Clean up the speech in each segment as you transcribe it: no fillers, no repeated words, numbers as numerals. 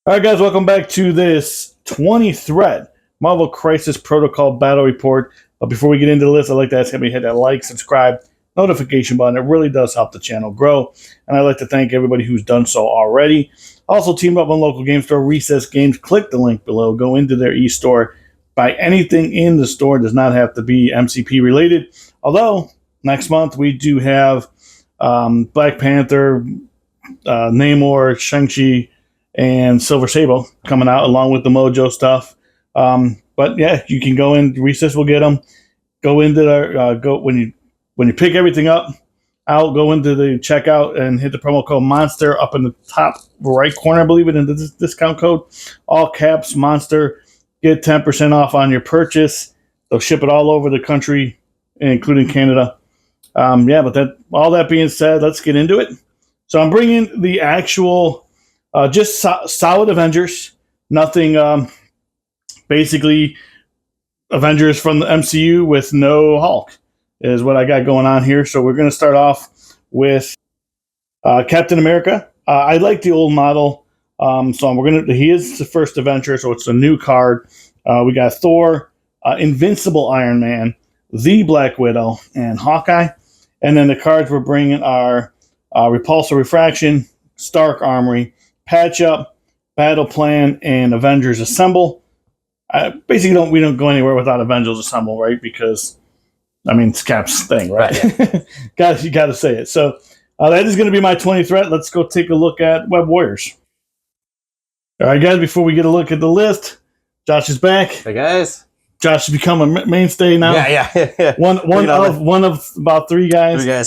All right, guys, welcome back to this 20-thread Marvel Crisis Protocol Battle Report. But before we get into the list, I'd like to ask everybody to hit that like, subscribe, notification button. It really does help the channel grow. And I'd like to thank everybody who's done so already. Also, team up on local game store, Recess Games. Click the link below. Go into their e-store. Buy anything in the store. It does not have to be MCP related. Although, next month we do have Black Panther, Namor, Shang-Chi, and Silver Sable coming out along with the Mojo stuff. But yeah, you can go in. Recess will get them. Go into their when you pick everything up. I'll go into the checkout and hit the promo code Monster up in the top right corner. I believe it in the discount code. All caps Monster. Get 10% off on your purchase. They'll ship it all over the country, including Canada. But all that being said, let's get into it. So I'm bringing the actual. Just solid Avengers. Nothing, basically, Avengers from the MCU with no Hulk is what I got going on here. So we're going to start off with Captain America. I like the old model. He is the first Avenger, so it's a new card. We got Thor, Invincible Iron Man, the Black Widow, and Hawkeye. And then the cards we're bringing are Repulsor Refraction, Stark Armory, Patch Up, Battle Plan, and Avengers Assemble. Basically, we don't go anywhere without Avengers Assemble, right? Because, it's Cap's thing, right? You got to say it. So that is going to be my 20 threat. Let's go take a look at Web Warriors. All right, guys, before we get a look at the list, Josh is back. Hey, guys. Josh has become a mainstay now. Yeah. One of about three guys. Yeah.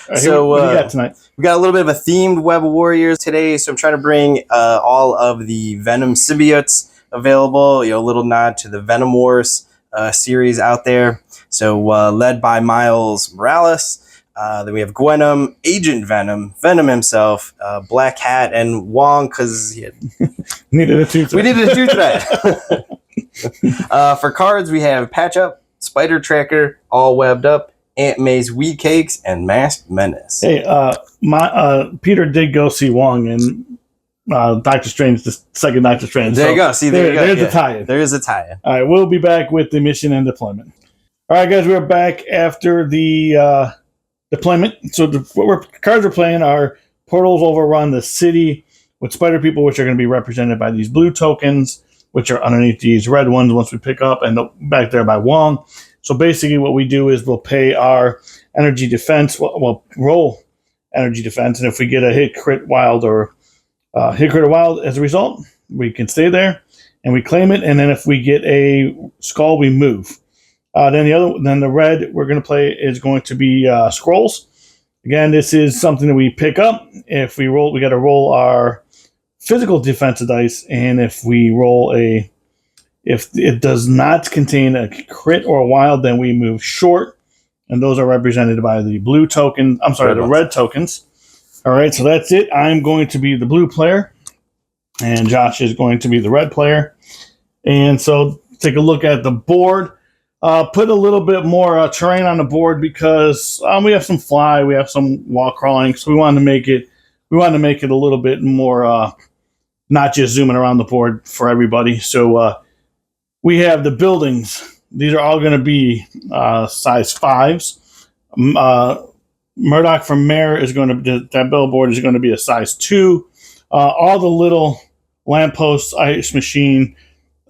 Right, so what do you got tonight? We got a little bit of a themed Web of Warriors today, so I'm trying to bring all of the Venom symbiotes available. A little nod to the Venom Wars series out there. So led by Miles Morales. Then we have Gwenom, Agent Venom, Venom himself, Black Hat, and Wong because he needed a two-thread. We needed a two-thread. For cards, we have Patch Up, Spider Tracker, All Webbed Up, Aunt May's Wheat Cakes, and Masked Menace. Hey, Peter did go see Wong in Doctor Strange, the second Doctor Strange. There you go. See, there you go. There's a tie-in. There is a tie-in. All right, we'll be back with the mission and deployment. All right, guys, we're back after the deployment. So cards we're playing are Portals Overrun the City with Spider People, which are going to be represented by these blue tokens, which are underneath these red ones once we pick up, and back there by Wong. So basically what we do is we'll pay our energy defense, we'll roll energy defense, and if we get a hit, crit, wild, or hit, crit, or wild as a result, we can stay there, and we claim it, and then if we get a skull, we move. Then the red we're going to play is going to be scrolls. Again, this is something that we pick up. If we roll, we got to roll our physical defensive dice, and if it does not contain a crit or a wild, then we move short, and those are represented by the blue token. The red tokens. All right, so that's it. I'm going to be the blue player, and Josh is going to be the red player. And so take a look at the board. Put a little bit more terrain on the board because we have some fly, we have some wall crawling, so we wanted to make it a little bit more. Not just zooming around the board for everybody. So we have the buildings. These are all going to be size 5s. Murdoch from Mayor that billboard is going to be a size 2. All the little lampposts, ice machine,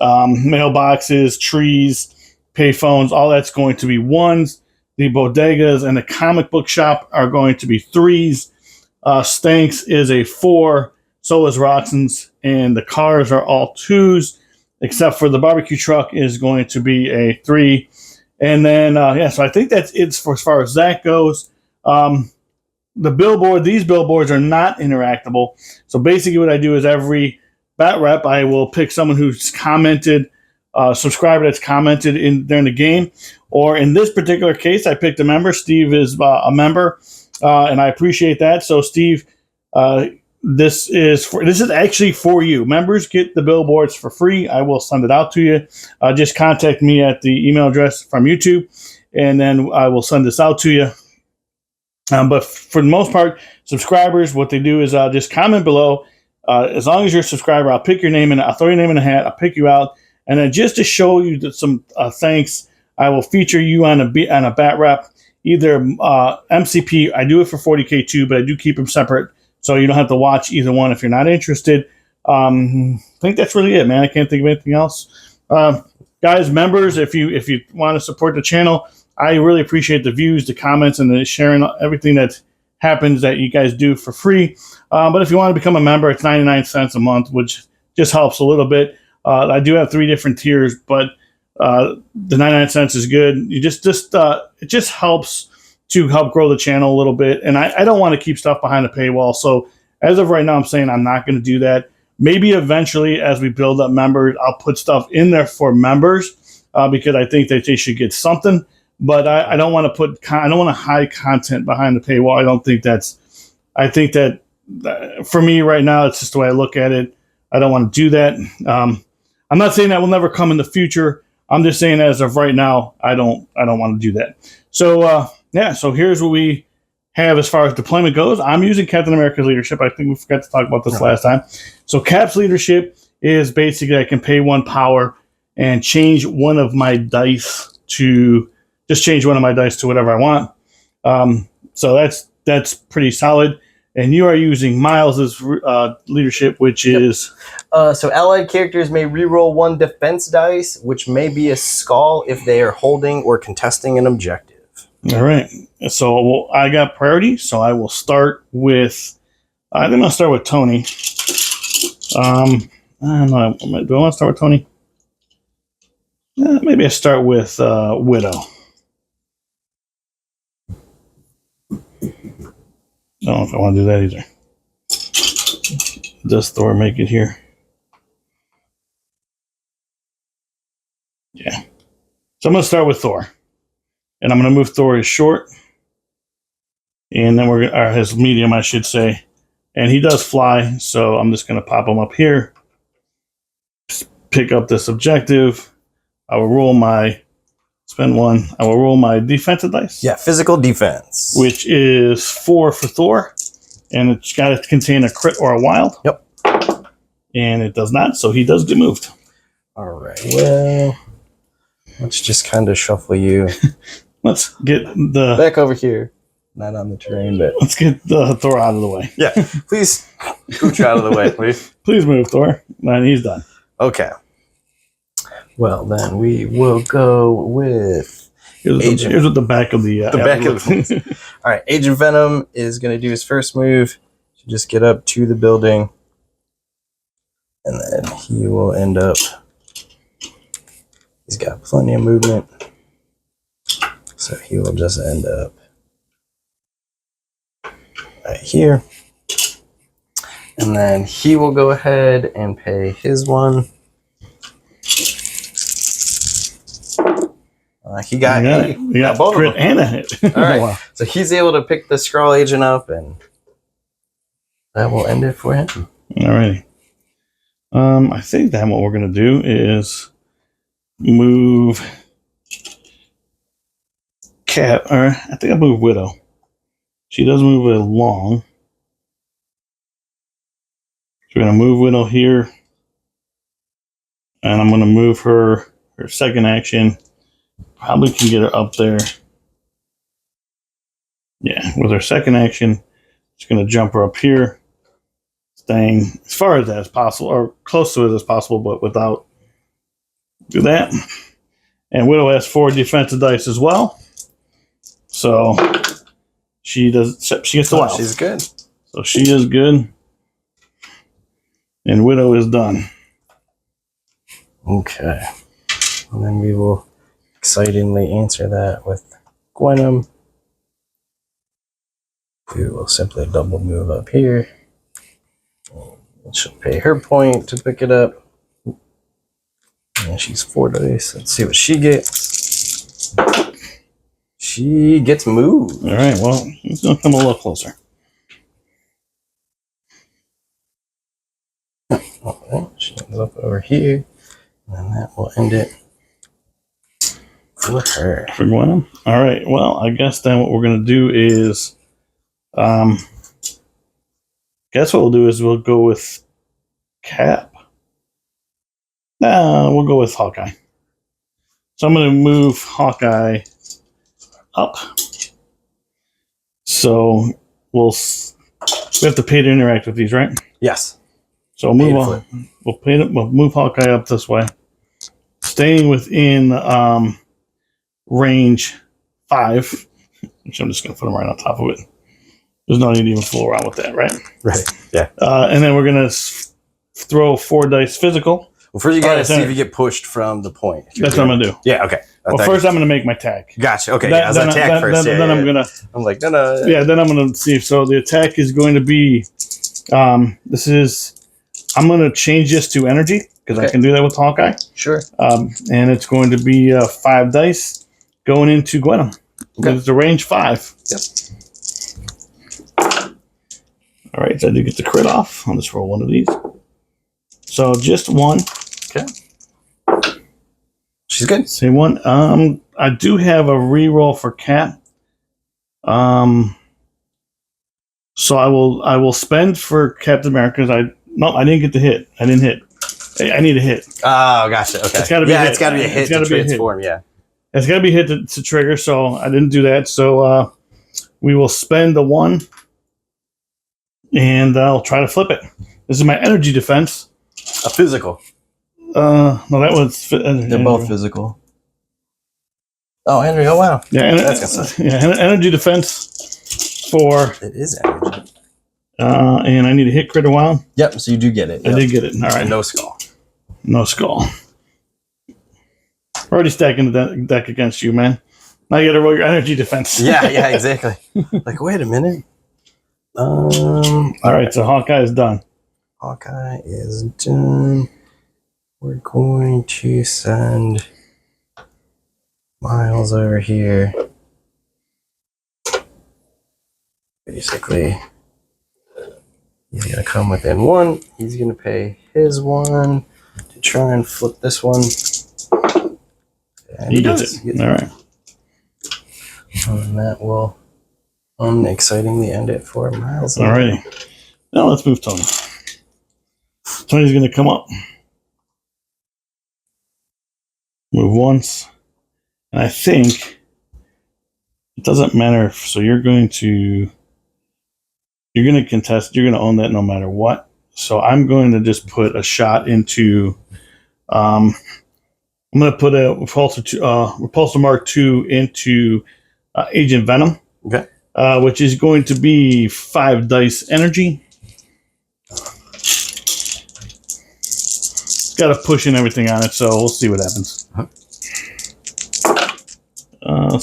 mailboxes, trees, payphones, all that's going to be 1s. The bodegas and the comic book shop are going to be 3s. Stanks is a 4. So is Roxon's, and the cars are all 2s, except for the barbecue truck is going to be a 3. And then, so I think that's it for as far as that goes. These billboards are not interactable. So basically what I do is every bat rep, I will pick someone who's commented, subscriber that's commented during the game. Or in this particular case, I picked a member. Steve is a member, and I appreciate that. So Steve, this is actually for you. Members get the billboards for free. I will send it out to you. Just contact me at the email address from YouTube, and then I will send this out to you. But for the most part, subscribers, what they do is just comment below As long as you're a subscriber, I'll pick your name and I'll throw your name in a hat. I'll pick you out, and then just to show you that some thanks, I will feature you on a bat rep, either MCP. I do it for 40K too, but I do keep them separate, so you don't have to watch either one if you're not interested. I think that's really it, man. I can't think of anything else. Guys, members, if you want to support the channel, I really appreciate the views, the comments, and the sharing, everything that happens that you guys do for free. But if you want to become a member, it's 99 cents a month, which just helps a little bit. I do have 3 different tiers, but the 99 cents is good. It just helps to help grow the channel a little bit. And I don't want to keep stuff behind the paywall. So as of right now, I'm saying I'm not going to do that. Maybe eventually, as we build up members, I'll put stuff in there for members because I think that they should get something. But I don't want to I don't want to hide content behind the paywall. I think that for me right now, it's just the way I look at it. I don't want to do that. I'm not saying that will never come in the future. I'm just saying as of right now, I don't want to do that. So yeah, so here's what we have as far as deployment goes. I'm using Captain America's leadership. I think we forgot to talk about this last time. So Cap's leadership is basically I can pay 1 power and change one of my dice to whatever I want. So that's pretty solid. And you are using Miles's leadership, which is so allied characters may reroll 1 defense dice, which may be a skull if they are holding or contesting an objective. all right. So I got priority, so I will start with. I think I'll start with Tony. I don't know. Do I want to start with Tony? Maybe I start with Widow. I don't know if I want to do that either. Does Thor make it here? Yeah. So I'm going to start with Thor. And I'm going to move Thor as short. And then or his medium, I should say. And he does fly, so I'm just going to pop him up here. Just pick up this objective. I will roll spend 1. I will roll my defensive dice. Yeah, physical defense. Which is 4 for Thor. And it's got to contain a crit or a wild. Yep. And it does not, so he does get moved. All right, well, let's just kind of shuffle you. Let's get the... Back over here. Not on the terrain, but... Let's get the Thor out of the way. Yeah, please scooch out of the way, please. Please move, Thor. And he's done. Okay. Well, then we will go with... Here's what the back of the... back of the... All right, Agent Venom is going to do his first move. To just get up to the building. And then he will end up... He's got plenty of movement. So he will just end up right here. And then he will go ahead and pay his 1. He got both crit and a hit. All right. Wow. So he's able to pick the Skrull agent up, and that will end it for him. All righty. I think that what we're going to do is move Cap, or I think I'll move Widow. She does move it along. So we're going to move Widow here. And I'm going to move her second action. Probably can get her up there. Yeah, with her second action, just going to jump her up here. Staying as far as that as possible, or close to it as possible, but without do that. And Widow has 4 defensive dice as well. So she gets the wild. She's good. So she is good. And Widow is done. Okay. And then we will excitingly answer that with Gwenum. We will simply double move up here. And she'll pay her point to pick it up. And she's 4 dice. Let's see what she gets. She gets moved. All right, well, he's going to come a little closer. Okay, she ends up over here. And that will end it for her. For Gwenum? All right, well, I guess then what we're going to do is... guess what we'll do is we'll go with Cap. Nah, we'll go with Hawkeye. So I'm going to move Hawkeye up. So we have to pay to interact with these, right? Yes. So we'll move Hawkeye up this way, staying within range 5. Which I'm just going to put them right on top of it. There's no need to even fool around with that, right? Right. Yeah. And then we're going to throw 4 dice physical. Well, first you got to see if you get pushed from the point. That's what I'm going to do. Yeah. Okay. Well, first I'm going to make my attack. Gotcha. Okay. I was attack first. Then I'm going to. I'm like, no. Yeah. Then I'm going to see. So the attack is going to be. I'm going to change this to energy because I can do that with Hawkeye. Sure. And it's going to be 5 dice going into Gwenum. Okay. It's a range 5. Yep. All right, so I did get the crit off. I'll just roll one of these. So just 1. Okay. She's good. Say 1. I do have a reroll for Cat. So I will spend for Captain America because I didn't get the hit. I didn't hit. I need a hit. Oh, gotcha. Okay. It's got to be. Yeah, it's got to be a hit to transform. Yeah. It's got to be hit to trigger. So I didn't do that. So we will spend the 1, and I'll try to flip it. This is my energy defense. A physical. No, that was. They're both physical. Oh, Henry! Oh, wow. Yeah, that's energy defense for. It is energy. And I need to hit crit a while. Yep. So you do get it. Yep. I did get it. All right. No skull. No skull. We're already stacking the deck against you, man. Now you got to roll your energy defense. Yeah. Exactly. Like, wait a minute. All right. So Hawkeye is done. Hawkeye is done. We're going to send Miles over here. Basically, he's going to come within 1. He's going to pay his 1 to try and flip this one. And he gets it. All right. And that will unexcitingly end it for Miles. All righty. Now let's move Tony. Tony's going to come up. Move once. And I think it doesn't matter. So you're going to contest. You're going to own that no matter what. So I'm going to just put a shot into. I'm going to put a repulsor Mark II into Agent Venom. Okay. Which is going to be 5 dice energy. It's got a push and everything on it, so we'll see what happens.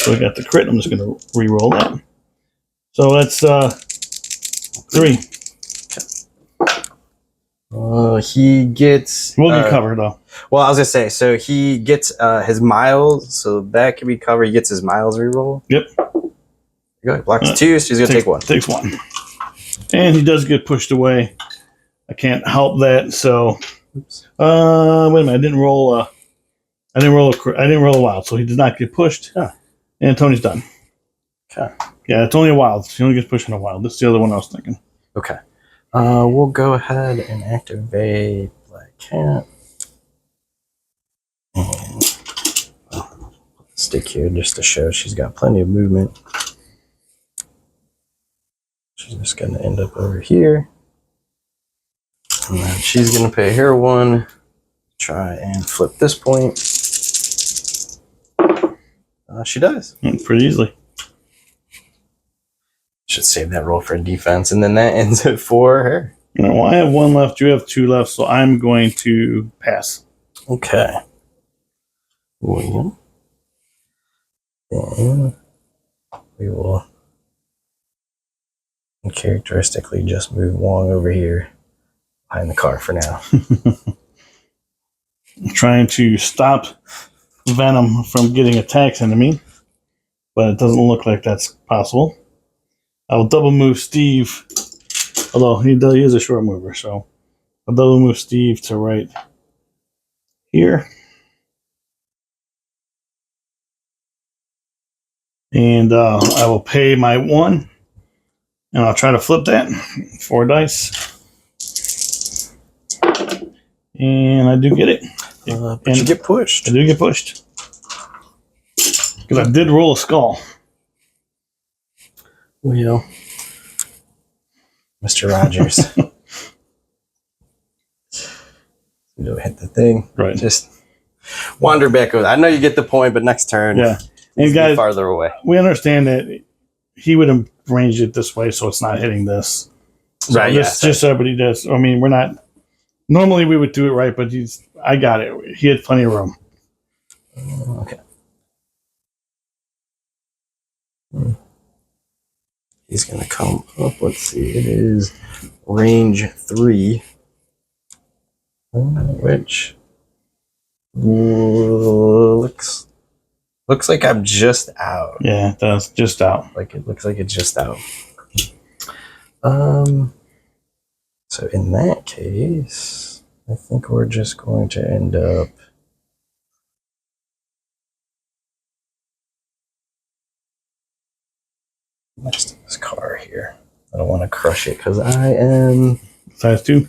So I got the crit. I'm just going to re-roll that. So that's 3. He gets. We'll get covered though. Well, I was gonna say, so he gets his miles, so that can be covered. He gets his miles reroll. Yep. Go ahead. Blocks 2, so he's gonna take 1. Takes 1, and he does get pushed away. I can't help that. So, wait a minute. I didn't roll a wild, so he did not get pushed. Huh. And Tony's done. Okay. Yeah, it's only a wild. He only gets pushed in a wild. That's the other one I was thinking. Okay. We'll go ahead and activate Black Cat. And stick here just to show she's got plenty of movement. She's just going to end up over here. And then she's going to pay her 1. Try and flip this point. She does. Pretty easily. Should save that roll for defense. And then that ends it for her. Well, I have 1 left. You have 2 left, so I'm going to pass. Okay. William. Then we will uncharacteristically just move Wong over here behind the car for now. I'm trying to stop Venom from getting attacks into me, but it doesn't look like that's possible. I will double move Steve, although he is a short mover, so I'll double move Steve to right here. And I will pay my 1, and I'll try to flip that. 4 dice. And I do get it. But And you get pushed. I do get pushed. Because I did roll a skull. Well, Mr. Rogers. Go hit the thing. Right. Just wander back over. I know you get the point, but next turn, Yeah. he's And guys, farther away. we understand that he would have arranged it this way, so it's not hitting this. So Right. this just so everybody does. I mean, we're not. Normally we would do it right, but I got it. He had plenty of room. Okay. He's gonna come up. Let's see. It is range 3, which looks like I'm just out. Yeah, it does. Just out. Like it looks like it's just out. So in that case, I think we're just going to end up. Next to this car here. I don't want to crush it because I am Size 2.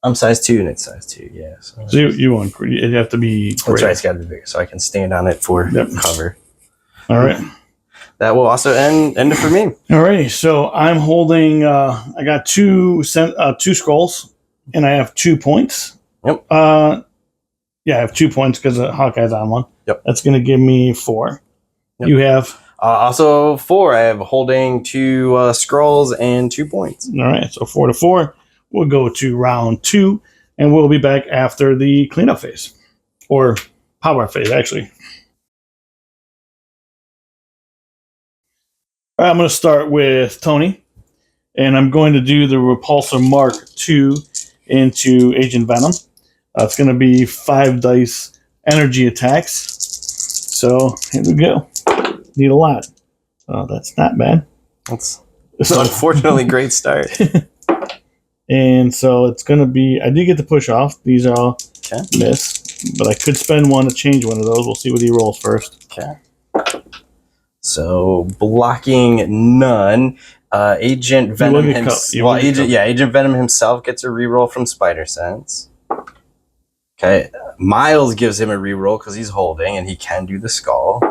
I'm size 2 and it's size 2. Yeah. So you want it have to be. that's right. It's got to be bigger so I can stand on it for cover. All right. That will also end it for me. All right. So I'm holding. I got two scrolls, and I have 2 points. Yep. Yeah, I have 2 points because Hawkeye's on one. Yep. That's going to give me 4. Yep. You have. Also 4. I have holding 2 scrolls and 2 points. All right. So 4 to 4. We'll go to round 2, and we'll be back after the cleanup phase, or power phase, actually. All right, I'm going to start with Tony, and I'm going to do the Repulsor Mark II into Agent Venom. It's going to be 5 dice energy attacks. So here we go. Need a lot. That's not bad. That's unfortunately great start. And so it's going to be, I did get to push off. These are all miss, but I could spend 1 to change one of those. We'll see what he rolls first. Okay. So blocking none. Agent Venom himself. Agent Venom himself gets a reroll from Spider Sense. Okay. Miles gives him a reroll because he's holding, and he can do the skull,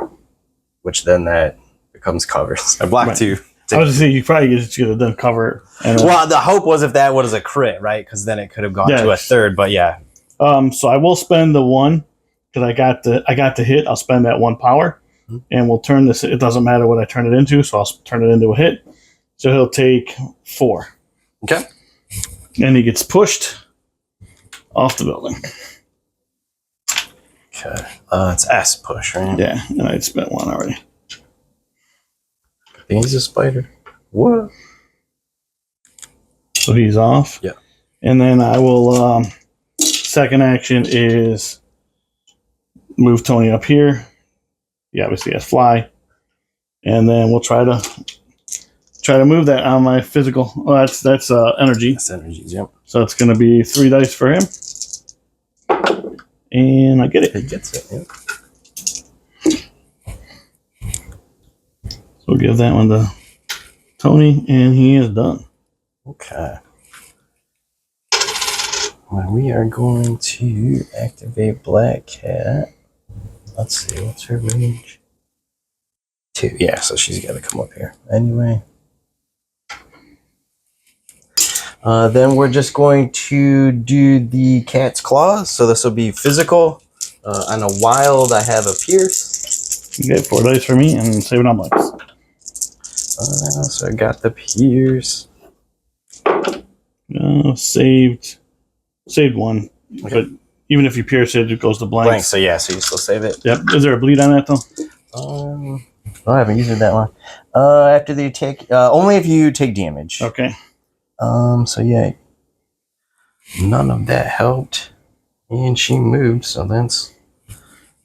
which then that becomes covers. I blocked 2. I was going to say, you probably just could have done cover. Well, the hope was if that was a crit, right? Because then it could have gone to a 3rd, but yeah. So I will spend the 1 because I got the hit. I'll spend that 1 power, and we'll turn this. It doesn't matter what I turn it into, so I'll turn it into a hit. So he'll take 4. Okay. And he gets pushed off the building. Okay. It's S push, right? Yeah, and I spent 1 already. I think he's a spider. What? So he's off. Yeah. And then I will. Second action is move Tony up here. He obviously has fly, and then we'll try to move that on my physical. Oh, that's energy. That's energy. Yep. So it's going to be 3 dice for him, and I get it. He gets it. Yep. So we'll give that one to Tony, and he is done. Okay. Well, we are going to activate Black Cat. Let's see, what's her range? 2. Yeah, so she's got to come up here. Anyway. Then we're just going to do the cat's claws. So this will be physical. On a wild, I have a pierce. You get 4 dice for me, and save it on Mike's. So I got the pierce. Saved 1. Okay. But even if you pierce it, it goes to blank. So yeah, so you still save it. Yep. Is there a bleed on that though? Oh, I haven't used that one. After the attack, only if you take damage. Okay. So yeah, none of that helped, and she moved. So that's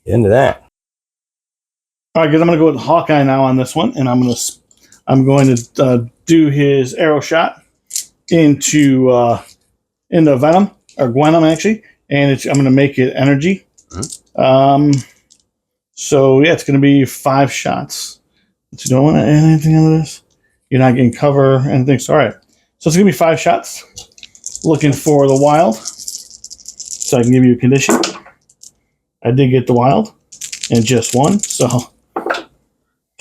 the end of that. All right, guys. I'm gonna go with Hawkeye now on this one, and I'm going to do his arrow shot into Venom or Gwenom actually, and I'm going to make it energy. Mm-hmm. So yeah, it's going to be 5 shots. But you don't want to add anything out of this. You're not getting cover or anything. So all right, so it's going to be 5 shots. Looking for the wild. so I can give you a condition. I did get the wild, and just one, so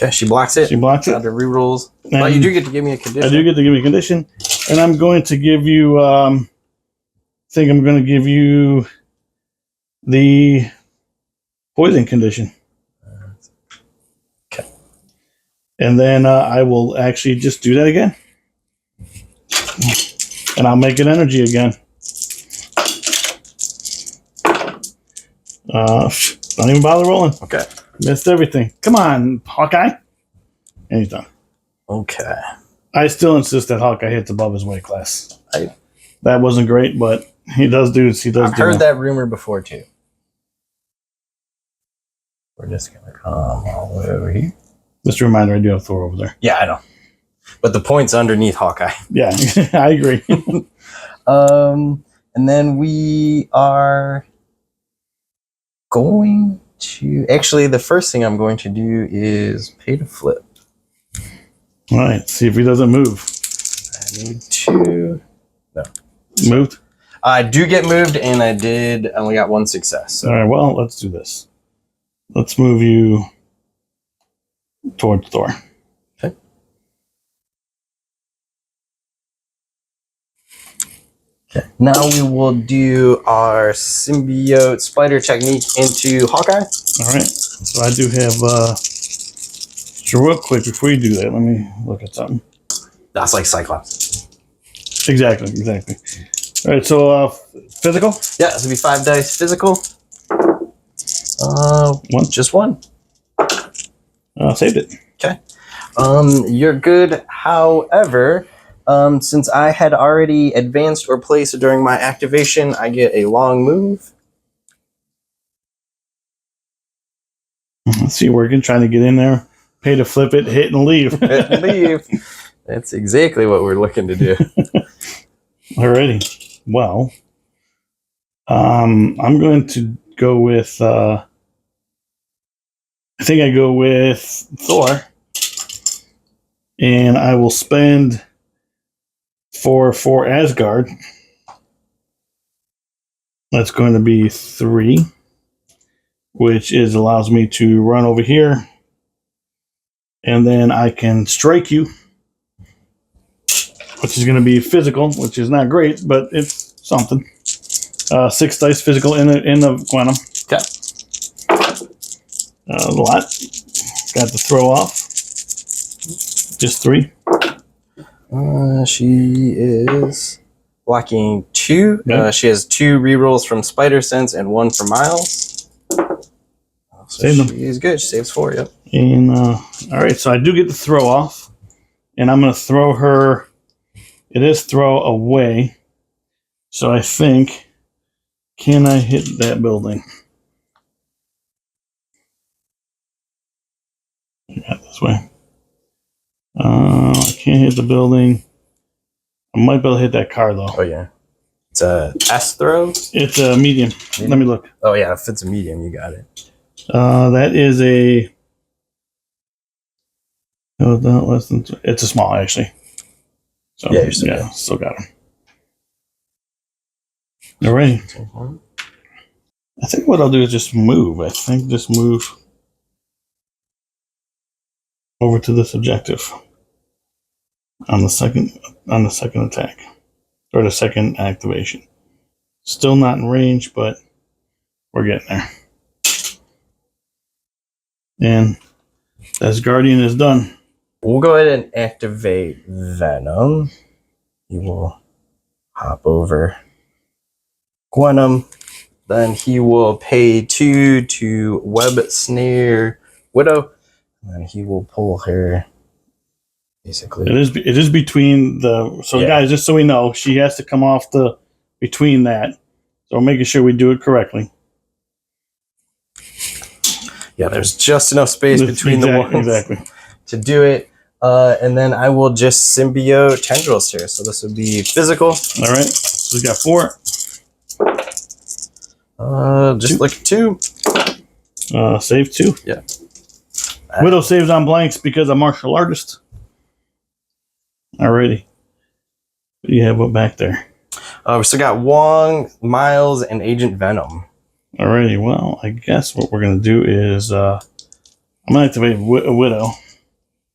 Okay, she blocks it. she blocks it. Out of rerolls. And But you do get to give me a condition. I do get to give me a condition, and I'm going to give you. I think I'm going to give you the poison condition. Okay. And then I will actually just do that again. And I'll make it energy again. Don't even bother rolling. Okay. Missed everything. Come on, Hawkeye. And he's done. Okay. I still insist that Hawkeye hits above his weight class. I- That wasn't great, but he does do. I've heard that rumor before too. We're just gonna come all the way over here. Just a reminder, I do have Thor over there. Yeah, I know. But the point's underneath Hawkeye. Yeah, I agree. And then we are going to actually the first thing I'm going to do is pay to flip. All right, see if he doesn't move. I need to. No. Moved? I do get moved, and I only got one success. So. All right, well, let's do this. Let's move you towards Thor. Okay. Okay. Now we will do our symbiote spider technique into Hawkeye. All right, so I do have. So real quick before you do that, let me look at something. That's like Cyclops. Exactly. All right, so physical. Yeah, this will be 5 dice physical. One. Just one. Saved it. Okay. You're good. However, since I had already advanced or placed during my activation, I get a long move. Let's see, working, trying to get in there, pay to flip it, hit and leave. And leave. That's exactly what we're looking to do. Alrighty. Well, I'm going to go with. I think I go with Thor, and I will spend for Asgard. That's going to be 3, which allows me to run over here, and then I can strike you, which is going to be physical, which is not great, but it's something. 6 dice physical in the quantum. Okay. A lot. Got to throw off. Just 3. She is blocking 2. Okay. She has 2 rerolls from Spider Sense and 1 from Miles. So Save them. she's good. She saves 4. Yep. And all right, so I do get to throw off, and I'm going to throw her. It is throw away, so I think, can I hit that building? Got this way. I can't hit the building. I might be able to hit that car though. Oh yeah. It's a S throw. It's a medium. Let me look. Oh yeah, if it's a medium, you got it. That is a. No, not less than. It's a small actually. So Yeah, you're still good. Still got him. All right. I think what I'll do is just move. I think just move over to this objective on the second attack or the second activation. Still not in range, but we're getting there. And as Guardian is done. We'll go ahead and activate Venom. He will hop over Quantum. Then he will pay 2 to Web Snare Widow. And then he will pull her basically. It is between the Yeah. Guys, just so we know, she has to come off the between that. So we're making sure we do it correctly. Yeah, there's just enough space between the ones to do it. And then I will just symbiote tendrils here. So this would be physical. All right. So we got 4. Just 2. like 2. Save 2. Yeah. Widow saves on blanks because I'm martial artist. Alrighty. What do you have back there? We still got Wong, Miles, and Agent Venom. Alrighty, well, I guess what we're going to do is I'm going to activate a Widow.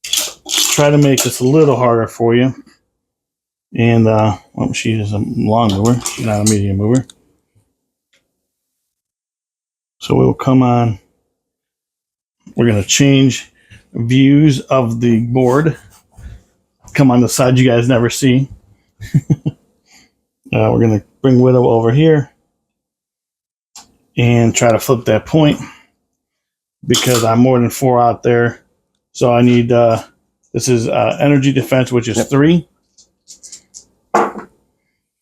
Try to make this a little harder for you. And, well, she is a long mover. She's not a medium mover. So we'll come on. We're going to change views of the board. Come on the side you guys never see. We're going to bring Widow over here and try to flip that point because I'm more than 4 out there. So I need, this is energy defense, which is 3.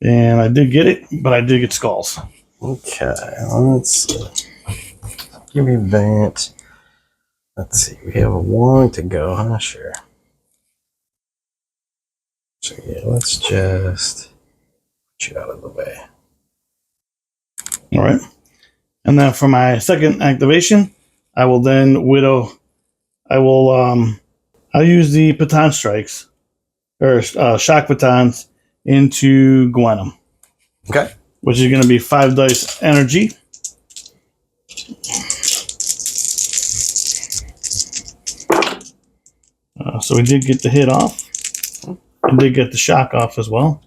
And I did get it, but I did get skulls. Okay, let's see. Give me that. Let's see, we have a 1 to go, huh? Sure. So yeah, let's just put you out of the way. All right. And then for my second activation, I will then Widow. I'll use the Baton Strikes, or Shock Batons, into Gwenum. Okay. Which is going to be 5 dice energy. So we did get the hit off. And did get the shock off as well.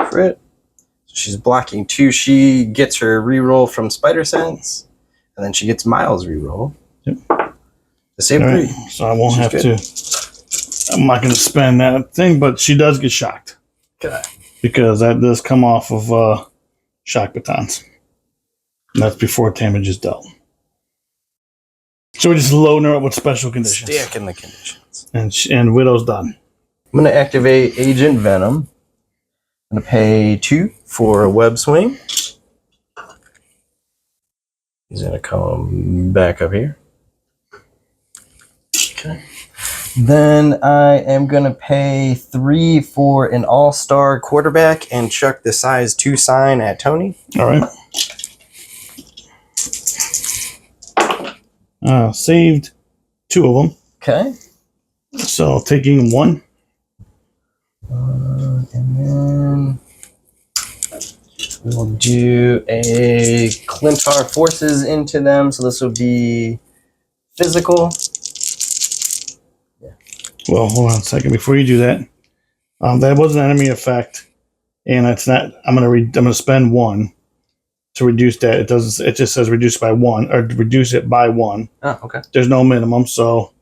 Crit. So she's blocking 2. She gets her reroll from Spider Sense, and then she gets Miles reroll. Yep. The same 3. Right. So I won't have to. I'm not going to spend that thing, but she does get shocked. Okay. Because that does come off of shock batons. And that's before damage is dealt. So we're just loading her up with special conditions. Stacking the conditions. And Widow's done. I'm going to activate Agent Venom. I'm going to pay 2 for a web swing. He's going to come back up here. Okay. Then I am going to pay 3 for an all-star quarterback and chuck the size 2 sign at Tony. All right. Saved 2 of them. Okay. So taking 1. And then we'll do a Clintar Forces into them. So this will be physical. Well, hold on a second before you do that. That was an enemy effect, and it's not. I'm gonna spend 1 to reduce that. It doesn't. It just says reduce by 1 or reduce it by 1. Oh, okay. There's no minimum, so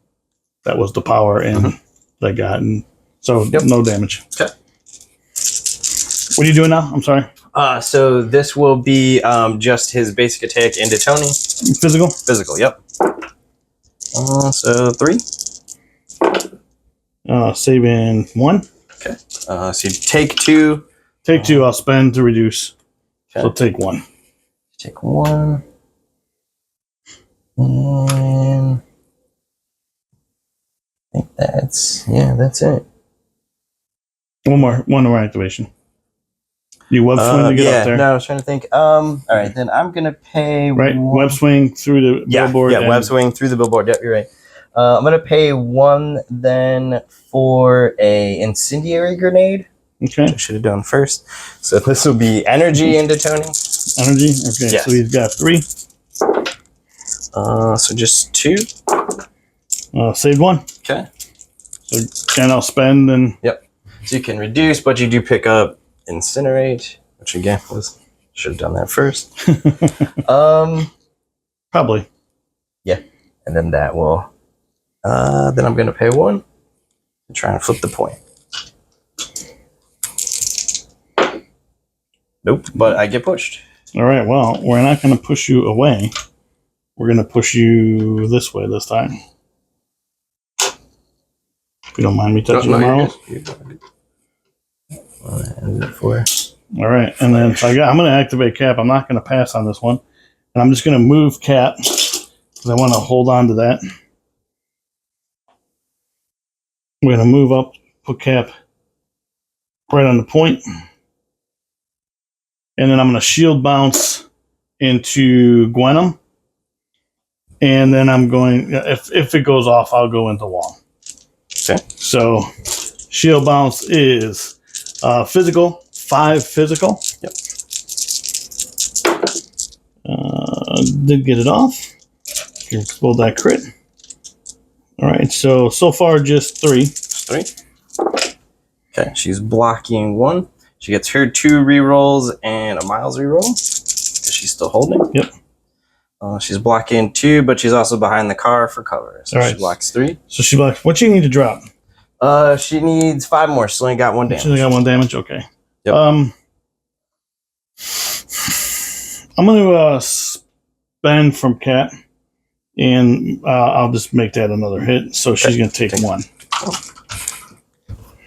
that was the power and I got, and so no damage. Okay. What are you doing now? I'm sorry. So this will be just his basic attack into Tony. Physical. Physical. Yep. So 3. Saving 1. Okay. So you take 2. Take 2. I'll spend to reduce. Okay. So take 1. Take 1. And I think that's it. One more activation. You web swing to get up there. No, I was trying to think. All right, then I'm gonna pay. Right, web swing through the billboard. Yeah, web swing through the billboard. Yep, you're right. I'm gonna pay 1 then for a incendiary grenade. Okay. Which I should have done first. So this will be energy into Tony. Energy. Okay. Yes. So he's got 3. So just 2. Saved 1. Okay. So can I'll spend and. Yep. So you can reduce, but you do pick up incinerate, which again should have done that first. Probably. Yeah, and then that will. Then I'm gonna pay 1 and try and flip the point. Nope, but I get pushed. All right. Well, we're not going to push you away. We're going to push you this way this time. If you don't mind me touching tomorrow. All right, and then so I'm going to activate Cap. I'm not going to pass on this one, and I'm just going to move Cap because I want to hold on to that. We're going to move up, put Cap right on the point, and then I'm going to shield bounce into Gwenum, and then I'm going. If it goes off, I'll go into Wong. Okay. So shield bounce is physical. 5 physical. Yep. Did get it off. Explode that crit. All right, so far just 3. Just 3. Okay, she's blocking 1. She gets her 2 rerolls and a Miles reroll. She's still holding. Yep. She's blocking 2, but she's also behind the car for cover. So she blocks 3. So she blocks. What she need to drop? She needs 5 more. She only got 1 damage. She only got 1 damage. Okay. Yep. I'm gonna spend from Cat, and I'll just make that another hit. So she's gonna take 1.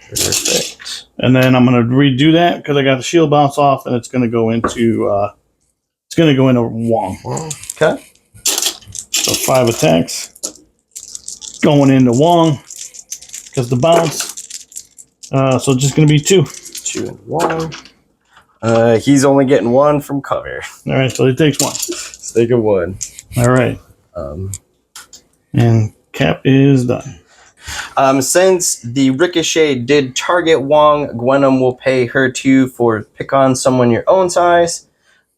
Perfect. And then I'm gonna redo that because I got the shield bounce off, and it's gonna go into Wong. Okay. So 5 attacks going into Wong because the bounce. So just gonna be 2. 2 and 1. He's only getting 1 from cover. All right, so he takes 1. Let's take a 1. All right. And Cap is done. Since the ricochet did target Wong, Gwenum will pay her 2 for pick on someone your own size.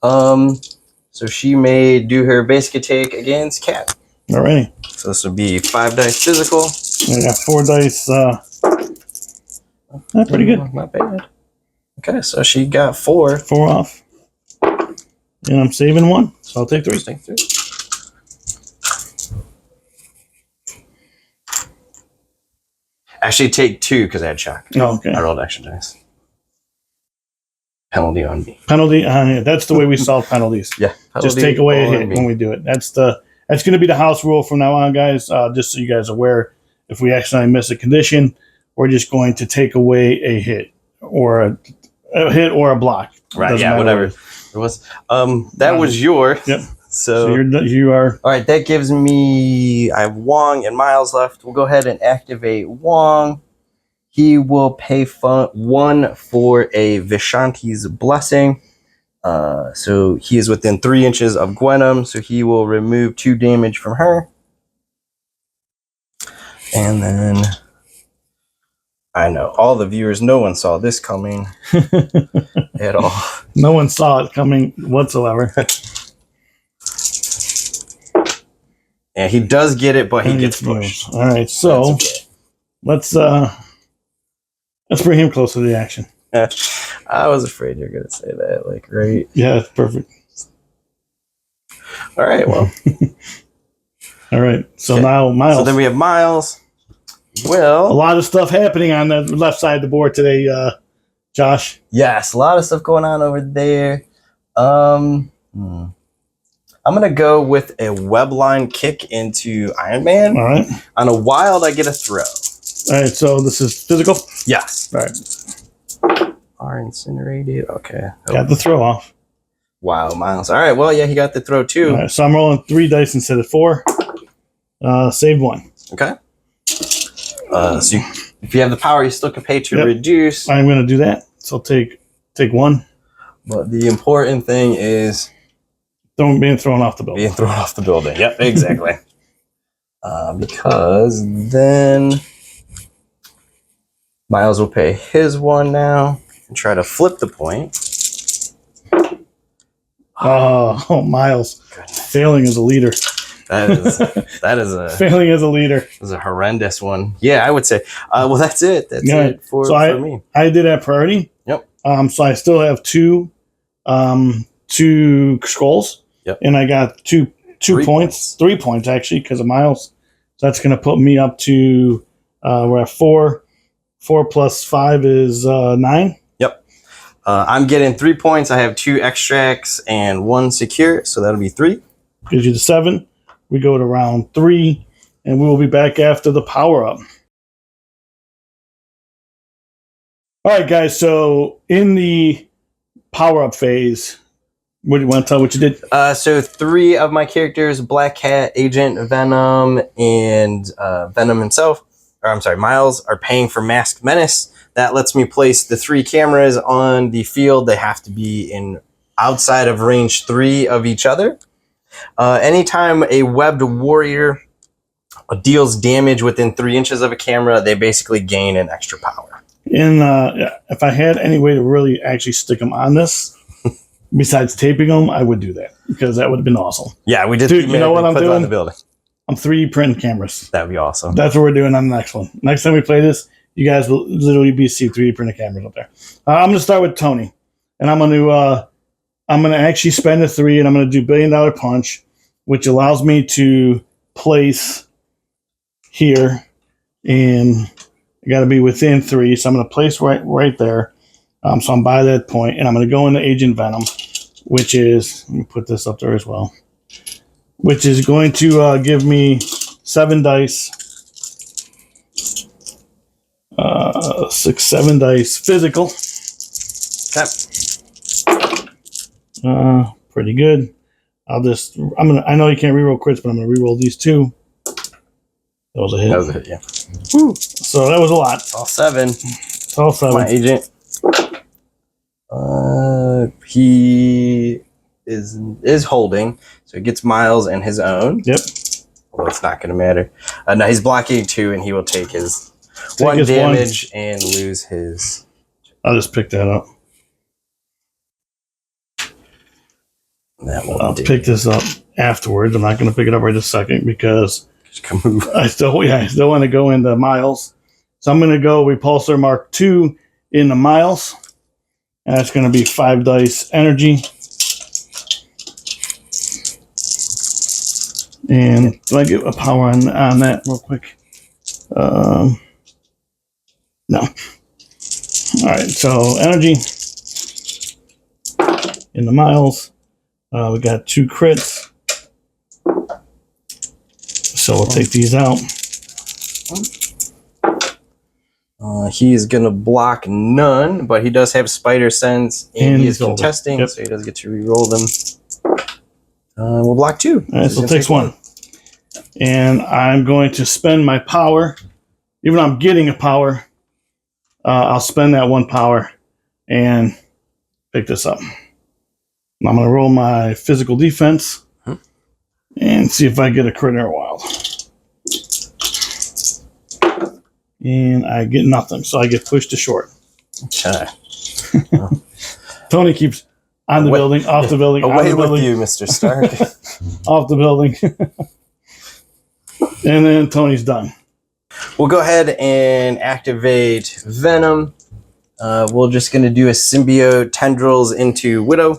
So she may do her basic attack against Cap. All right. So this would be 5 dice physical. I got 4 dice. That's pretty good. Not bad. Okay, so she got 4. 4 off. And I'm saving 1, so I'll take 3. Take 3. Actually, take 2 because I had shock. Oh, okay. I rolled extra dice. Penalty on me. Penalty. Yeah, that's the way we solve penalties. Yeah. Just take away a hit when we do it. That's going to be the house rule from now on, guys. Just so you guys are aware, if we accidentally miss a condition, we're just going to take away a hit or a hit or a block. Right. Yeah. Whatever it was. That was yours. Yep. So you are. All right. That gives me. I have Wong and Miles left. We'll go ahead and activate Wong. He will pay 1 for a Vishanti's Blessing. So he is within 3 inches of Gwenum, so he will remove 2 damage from her. And then, I know, all the viewers, no one saw this coming at all. No one saw it coming whatsoever. Yeah, he does get it, but he gets pushed. All right, so let's bring him closer to the action. I was afraid you were going to say that, right? Yeah, that's perfect. All right, well. All right, so now Miles. So then we have Miles. Well, a lot of stuff happening on the left side of the board today, Josh. Yes, a lot of stuff going on over there. I'm going to go with a web line kick into Iron Man. All right. On a wild, I get a throw. All right, so this is physical? Yes. All right. Are incinerated. Okay. Got the throw off. Wow, Miles. All right, well, yeah, he got the throw too. All right, so I'm rolling 3 dice instead of 4. Saved 1. Okay. So if you have the power, you still can pay to reduce. I'm going to do that. So I'll take 1. But the important thing is being thrown off the building. Being thrown off the building. Yep, exactly. Because then Miles will pay his 1 now and try to flip the point. Oh, Miles. Goodness. Failing as a leader. That is a failing as a leader. Is a horrendous one. Yeah, I would say. Well, that's it. That's it for me. I did have priority. Yep. So I still have 2 scrolls. Yep. And I got 2 points. 3 points actually because of Miles. So that's going to put me up to we're at 4. 4 plus 5 is 9. Yep. I'm getting 3 points. I have 2 extracts and 1 secure, so that'll be 3. Gives you the 7. We go to round 3, and we will be back after the power up. All right, guys. So in the power up phase, what do you want to tell what you did? So 3 of my characters, Black Cat, Agent Venom, and Venom himself, or I'm sorry, Miles, are paying for Masked Menace. That lets me place the 3 cameras on the field. They have to be in outside of range 3 of each other. Anytime a webbed warrior deals damage within 3 inches of a camera, they basically gain an extra power. And if I had any way to really actually stick them on this, besides taping them, I would do that. because that would have been awesome. Yeah, we just Dude, you know what I'm put it on doing? the building. I'm 3D printing cameras. That'd be awesome. That's what we're doing on the next one. Next time we play this, you guys will literally be see 3D printed cameras up there. I'm going to start with Tony, and I'm going to actually spend a 3, and I'm going to do $1 billion punch, which allows me to place here, and I got to be within 3, so I'm going to place right there. So I'm by that point, and I'm going to go into Agent Venom, which is, let me put this up there as well, which is going to give me 7 dice, 7 dice physical. Okay. Pretty good. I know you can't reroll crits, but I'm gonna reroll these 2. That was a hit. That was a hit, yeah. Woo. So that was a lot. All 7. It's all 7. My agent. He is holding, so he gets Miles and his own. Yep. Although it's not going to matter. No, he's blocking 2, and he will take his 1 damage and lose his. I'll just pick that up. I'll pick this up afterwards. I'm not going to pick it up right this second because I still want to go into Miles. So I'm going to go Repulsor Mark II into Miles. And that's going to be 5 dice energy. And do I get a power on that real quick? No. All right, so energy in the Miles. We got 2 crits. So we'll take these out. He's going to block none, but he does have Spider Sense, and he is contesting, so he does get to reroll them. We'll block 2. All right, so it takes 1. And I'm going to spend my power. Even though I'm getting a power, I'll spend that 1 power and pick this up. I'm going to roll my physical defense and see if I get a crit or a wild. And I get nothing, so I get pushed to short. Okay. Tony keeps on the building, off the building, away with you, Mr. Stark. Off the building. And then Tony's done. We'll go ahead and activate Venom. We're just going to do a symbiote tendrils into Widow.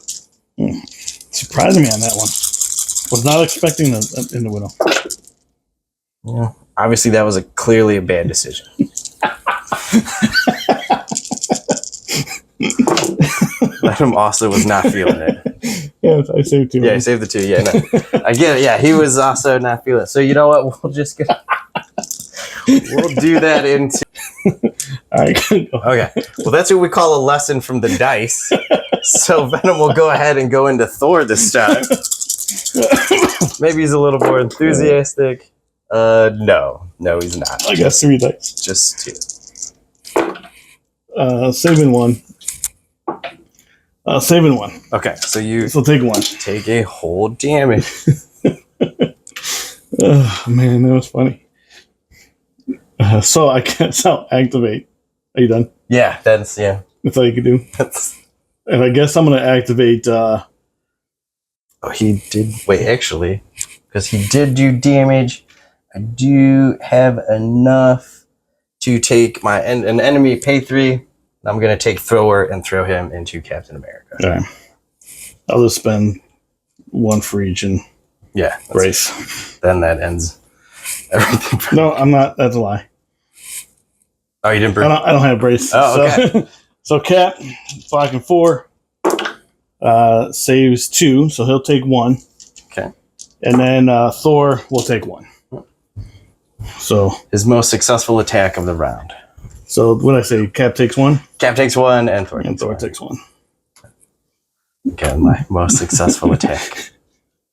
Surprised me on that one. Was not expecting that in the Widow. Yeah. Obviously, that was clearly a bad decision. Venom also was not feeling it. Yeah, I saved 2. Yeah, he saved the 2. Yeah, no. I get it. Yeah, he was also not feeling it. So you know what? We'll just we'll do that into. All right. Okay. Well, that's what we call a lesson from the dice. So Venom will go ahead and go into Thor this time. Maybe he's a little more enthusiastic. No, he's not. I got 3 dice. Just 2. Saving 1. Saving 1. Okay, so you take 1. Take a whole damage. Oh, man, that was funny. So I guess I'll activate. Are you done? Yeah, that's all you can do. And I guess I'm going to activate. Oh, he did. Wait, actually, because he did do damage. I do have enough to take an enemy pay 3. I'm going to take Thrower and throw him into Captain America. All right. I'll just spend 1 for each and brace. Then that ends everything. No, I'm not. That's a lie. Oh, you didn't brace? I don't have brace. Oh, okay. So Cap, fucking 4, saves 2, so he'll take 1. Okay. And then Thor will take 1. So his most successful attack of the round. So what did I say? Cap takes 1? Cap takes 1, and Thor takes 1. Okay, my most successful attack.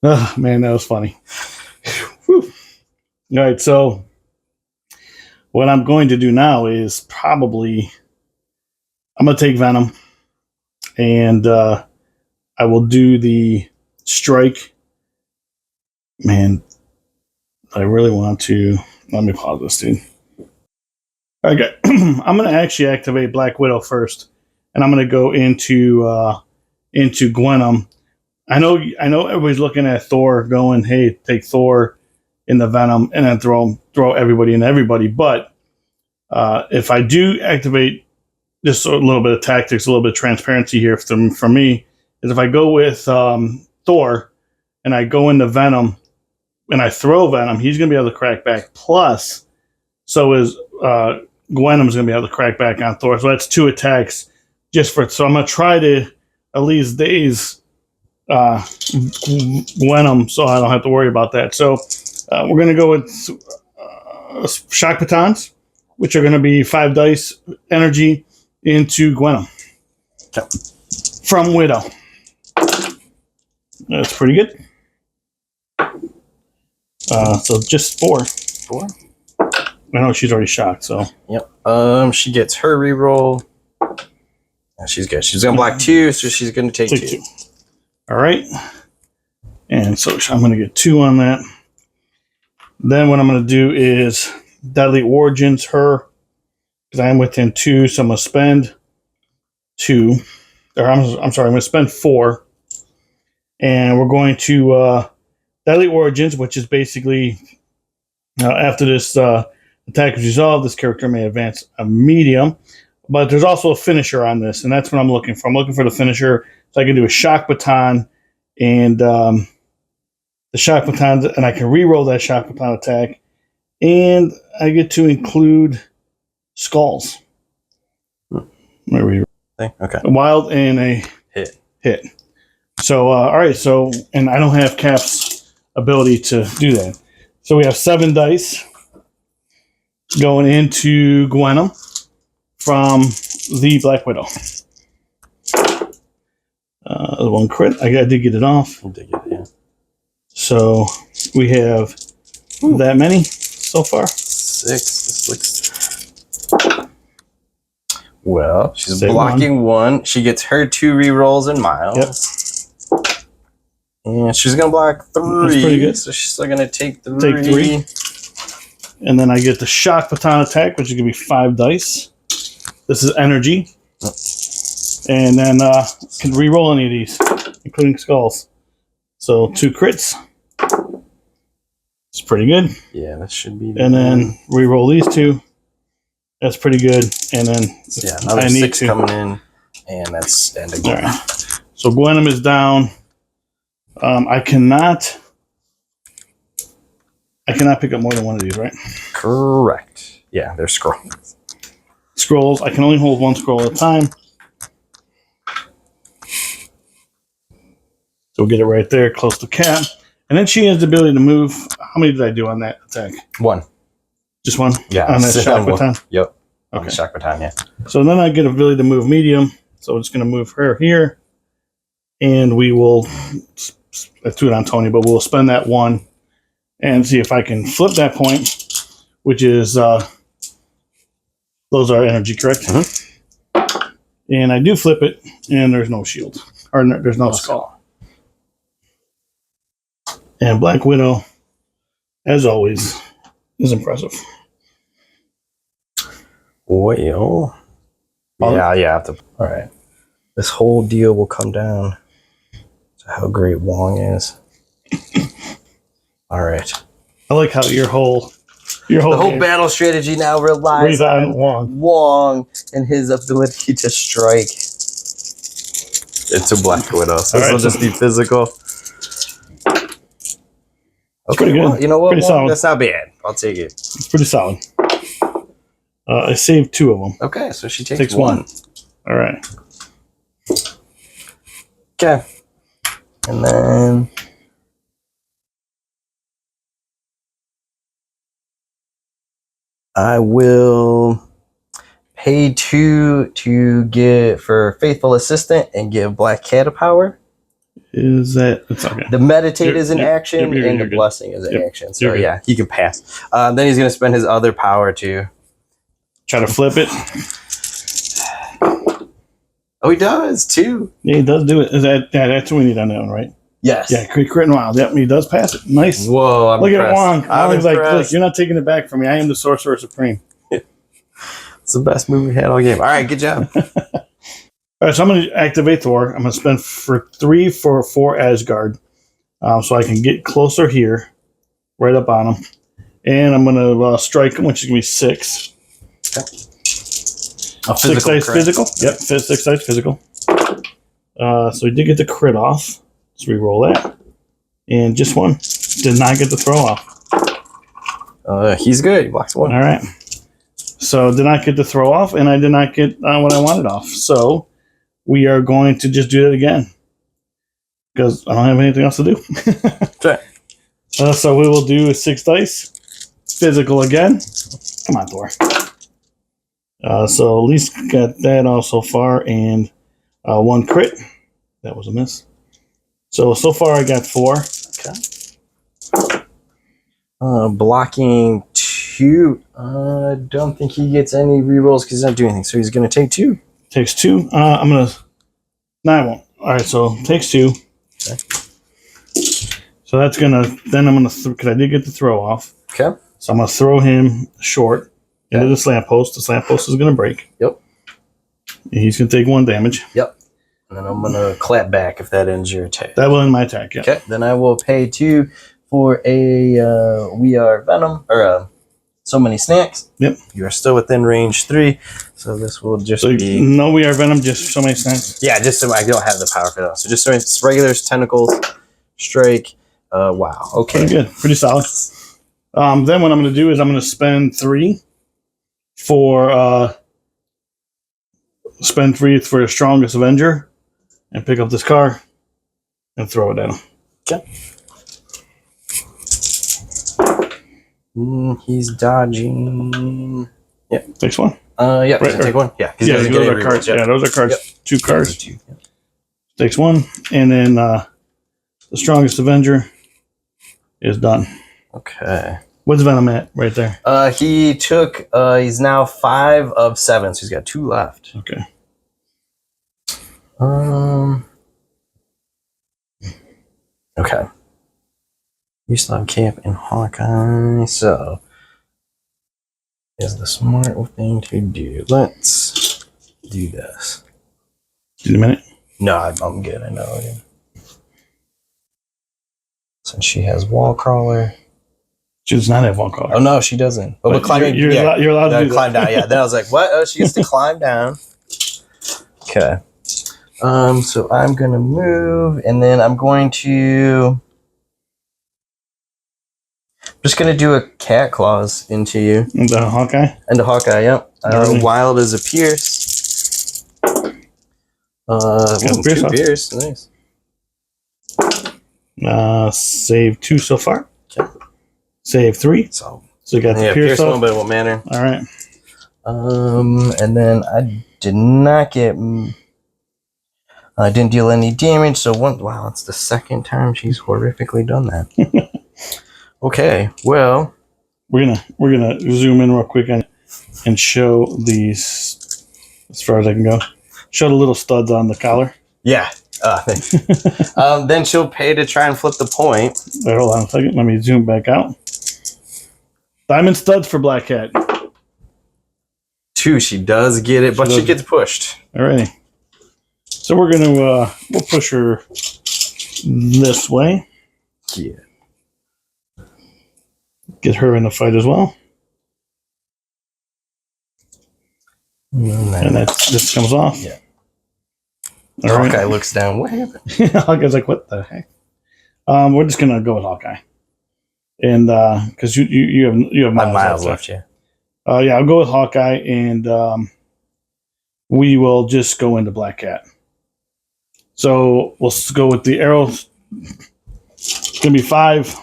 Oh, man, that was funny. Whew. All right, so what I'm going to do now is probably I'm going to take Venom, and I will do the strike. Man, I really want to. Let me pause this, dude. Okay, I'm going to actually activate Black Widow first, and I'm going to go into Gwenum. I know everybody's looking at Thor going, hey, take Thor in the Venom and then throw everybody in everybody. But if I do activate just a little bit of tactics, a little bit of transparency here for me, is if I go with Thor and I go into Venom and I throw Venom, he's going to be able to crack back. Plus, so is Gwenum's going to be able to crack back on Thor. So that's 2 attacks just for. So I'm going to try to at least daze Gwenum so I don't have to worry about that. So we're going to go with Shock Batons, which are going to be 5 dice energy into Gwenum. Okay. From Widow. That's pretty good. So just 4. 4. I know she's already shocked, so. Yep. She gets her reroll. She's good. She's gonna block 2, so she's gonna take 2. All right. And so I'm gonna get 2 on that. Then what I'm gonna do is Deadly Origins her, because I am within 2, so I'm gonna spend 2. Or I'm sorry, I'm gonna spend 4. And we're going to Deadly Origins, which is basically after this attack is resolved, this character may advance a medium. But there's also a finisher on this, and that's what I'm looking for. I'm looking for the finisher, so I can do a Shock Baton and the Shock Baton, and I can re-roll that Shock Baton attack, and I get to include Skulls. Okay. A wild and a hit. So, all right. So, and I don't have Cap's ability to do that. So we have 7 dice going into Gwenum from the Black Widow. 1 crit. I did get it off. So we have that many so far. 6. This looks. Well, she's blocking 1. She gets her 2 rerolls in Miles. Yep. And she's gonna block 3. That's pretty good. So she's still gonna take 3. Take 3. And then I get the Shock Baton attack, which is gonna be 5 dice. This is energy. And then can re-roll any of these, including Skulls. So 2 crits. It's pretty good. Yeah, that should be. And then re-roll these 2. That's pretty good. And then another 6 coming in, and that's end again. Right. So Gwenum is down. I cannot pick up more than 1 of these, right? Correct. Yeah, they're scrolls. Scrolls. I can only hold 1 scroll at a time. So we'll get it right there, close to Cap. And then she has the ability to move. How many did I do on that attack? 1. Just 1? Yeah. On that Shock Baton? Yep. Okay. Shock Baton, yeah. So then I get the ability to move medium. So it's going to move her here. And we will, I threw it on Tony, but we'll spend that 1 and see if I can flip that point, which is, those are energy, correct? Mm-hmm. And I do flip it, and there's no shield. Or there's no skull. And Black Widow, as always, is impressive. Well, yeah. All right. This whole deal will come down to how great Wong is. All right. I like how the whole battle strategy now relies on Wong and his ability to strike. It's a Black Widow, so this will just be physical. It's pretty good. Well, you know what? Pretty solid. That's not bad. I'll take it. It's pretty solid. I saved 2 of them. Okay, so she takes 1. All right. Okay. And then I will pay 2 to get for Faithful Assistant and give Black Cat a power. Is that... It's okay. The Meditate is in action, and the good. Blessing is in action. So yeah, he can pass. Then he's going to spend his other power to... Try to flip it. Oh, he does, too. Yeah, he does do it. That's what we need on that one, right? Yes. Yeah, crit and wild. Yep, he does pass it. Nice. Whoa, I'm Look impressed. at Wong. I'm Wong's like, impressed. look, you're not taking it back from me. I am the Sorcerer Supreme. It's the best move we had all game. All right, good job. All right, so I'm going to activate Thor. I'm going to spend for 3 for 4 Asgard, so I can get closer here, right up on him, and I'm going to strike him, which is going to be 6. Okay. 6 dice physical. Yep, 6 dice physical. So we did get the crit off. Let's re-roll that, and just 1. Did not get the throw off. He's good. He blocks 1. All right. So did not get the throw off, and I did not get what I wanted off. So we are going to just do that again because I don't have anything else to do. Okay. So we will do 6 dice, physical again. Come on, Thor. So at least got that all so far, and 1 crit. That was a miss. So far I got 4. Okay. Blocking 2. I don't think he gets any rerolls because he's not doing anything. So he's going to take 2. Takes 2. I'm gonna. No, I won't. All right. So takes 2. Okay. So that's gonna. Then I'm gonna. Because I did get the throw off. Okay. So I'm gonna throw him short into the slant post. The slant post is gonna break. Yep. And he's gonna take 1 damage. Yep. And then I'm gonna clap back if that ends your attack. That will end my attack. Yeah. Okay. Then I will pay 2 for a We Are Venom or so many snacks. Yep. You are still within range 3, so this will just be. No, we are venom. Just so many snacks. Yeah, just so I don't have the power for that. So just so it's regular tentacles, strike. Wow. Okay. Pretty good. Pretty solid. Then what I'm gonna do is I'm gonna spend 3 for the strongest Avenger, and pick up this car and throw it at him. Okay. He's dodging. Yep. Takes 1. Yeah. Right, take 1. Yeah. Yeah, those are cards. Yep. Yeah, those are cards. Yep. 2 cards. 2. Yep. Takes 1, and then the strongest Avenger is done. Okay. What's Venom at right there? He took. He's now 5 of 7, so he's got 2 left. Okay. Okay. You still have Cap and Hawkeye, so is the smart thing to do. Let's do this. In a minute. No, I'm good. I know. Since she has Wall Crawler. She does not have one call. Oh no, she doesn't. But climbing, you're allowed to do climb that. down. Yeah. Then I was like, what? Oh, she gets to climb down. Okay. So I'm gonna move, and then I'm going to. Just gonna do a cat claws into you. The Hawkeye? And a Hawkeye, yep. Really? Wild as a Pierce. Pierce off. Pierce, nice. Save 2 so far. Okay. Save 3. So you got the Pierce one, off. but it won't matter. All right. And then I did not get. I didn't deal any damage, so one. Wow, it's the second time she's horrifically done that. Okay, well, we're gonna zoom in real quick and show these as far as I can go. Show the little studs on the collar. Yeah. Then she'll pay to try and flip the point. Wait, hold on a second. Let me zoom back out. Diamond studs for Black Cat. 2, she does get it, but she gets pushed. Alrighty. So we're gonna we'll push her this way. Yeah. Get her in the fight as well. And this comes off. Yeah. All right. Hawkeye looks down. What happened? Hawkeye's like, what the heck? We're just gonna go with Hawkeye, and because you have miles left. Yeah. Yeah, I'll go with Hawkeye, and we will just go into Black Cat. So we'll go with the arrows. It's gonna be 5.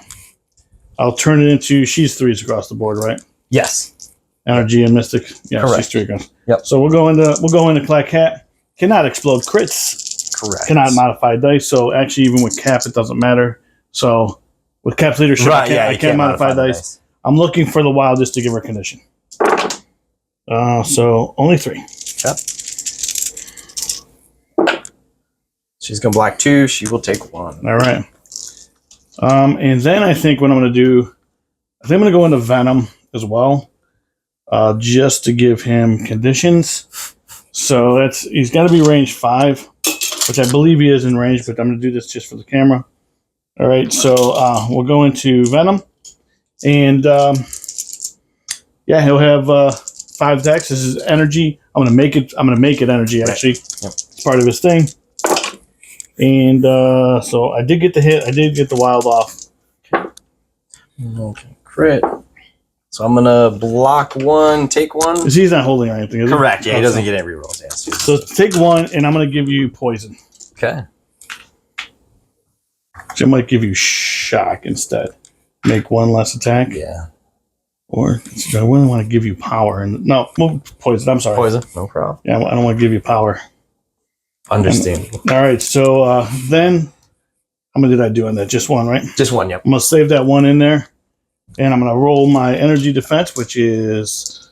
I'll turn it into she's 3s across the board, right? Yes. Energy and Mystic. Yeah, correct. She's 3 across. Yep. So we'll go into Black Cat. Cannot explode crits. Correct. Cannot modify dice. So actually, even with Cap, it doesn't matter. So with Cap's leadership, right, I can't modify dice. I'm looking for the wild just to give her condition. So only 3. Yep. She's gonna block 2. She will take 1. All right. And then I think what I'm going to do, I think I'm going to go into Venom as well, just to give him conditions. So he's got to be range 5, which I believe he is in range, but I'm going to do this just for the camera. All right, so we'll go into Venom, and yeah, he'll have 5 decks. This is energy. I'm going to make it energy. Actually, Yep. It's part of his thing. And so I did get the hit. I did get the wild off. Okay, crit. So I'm gonna block 1, take 1. He's not holding or anything, is he? Correct. Yeah, he doesn't get any rerolls. Yes. So take 1, and I'm going to give you poison. Okay. So I might give you shock instead. Make 1 less attack. Yeah. Or I really want to give you power. And no, poison. I'm sorry. Poison. No problem. Yeah, I don't want to give you power. Understandable. All right, so then how many did I do on that? Just 1, right? Just 1. Yep. I'm gonna save that 1 in there, and I'm gonna roll my energy defense, which is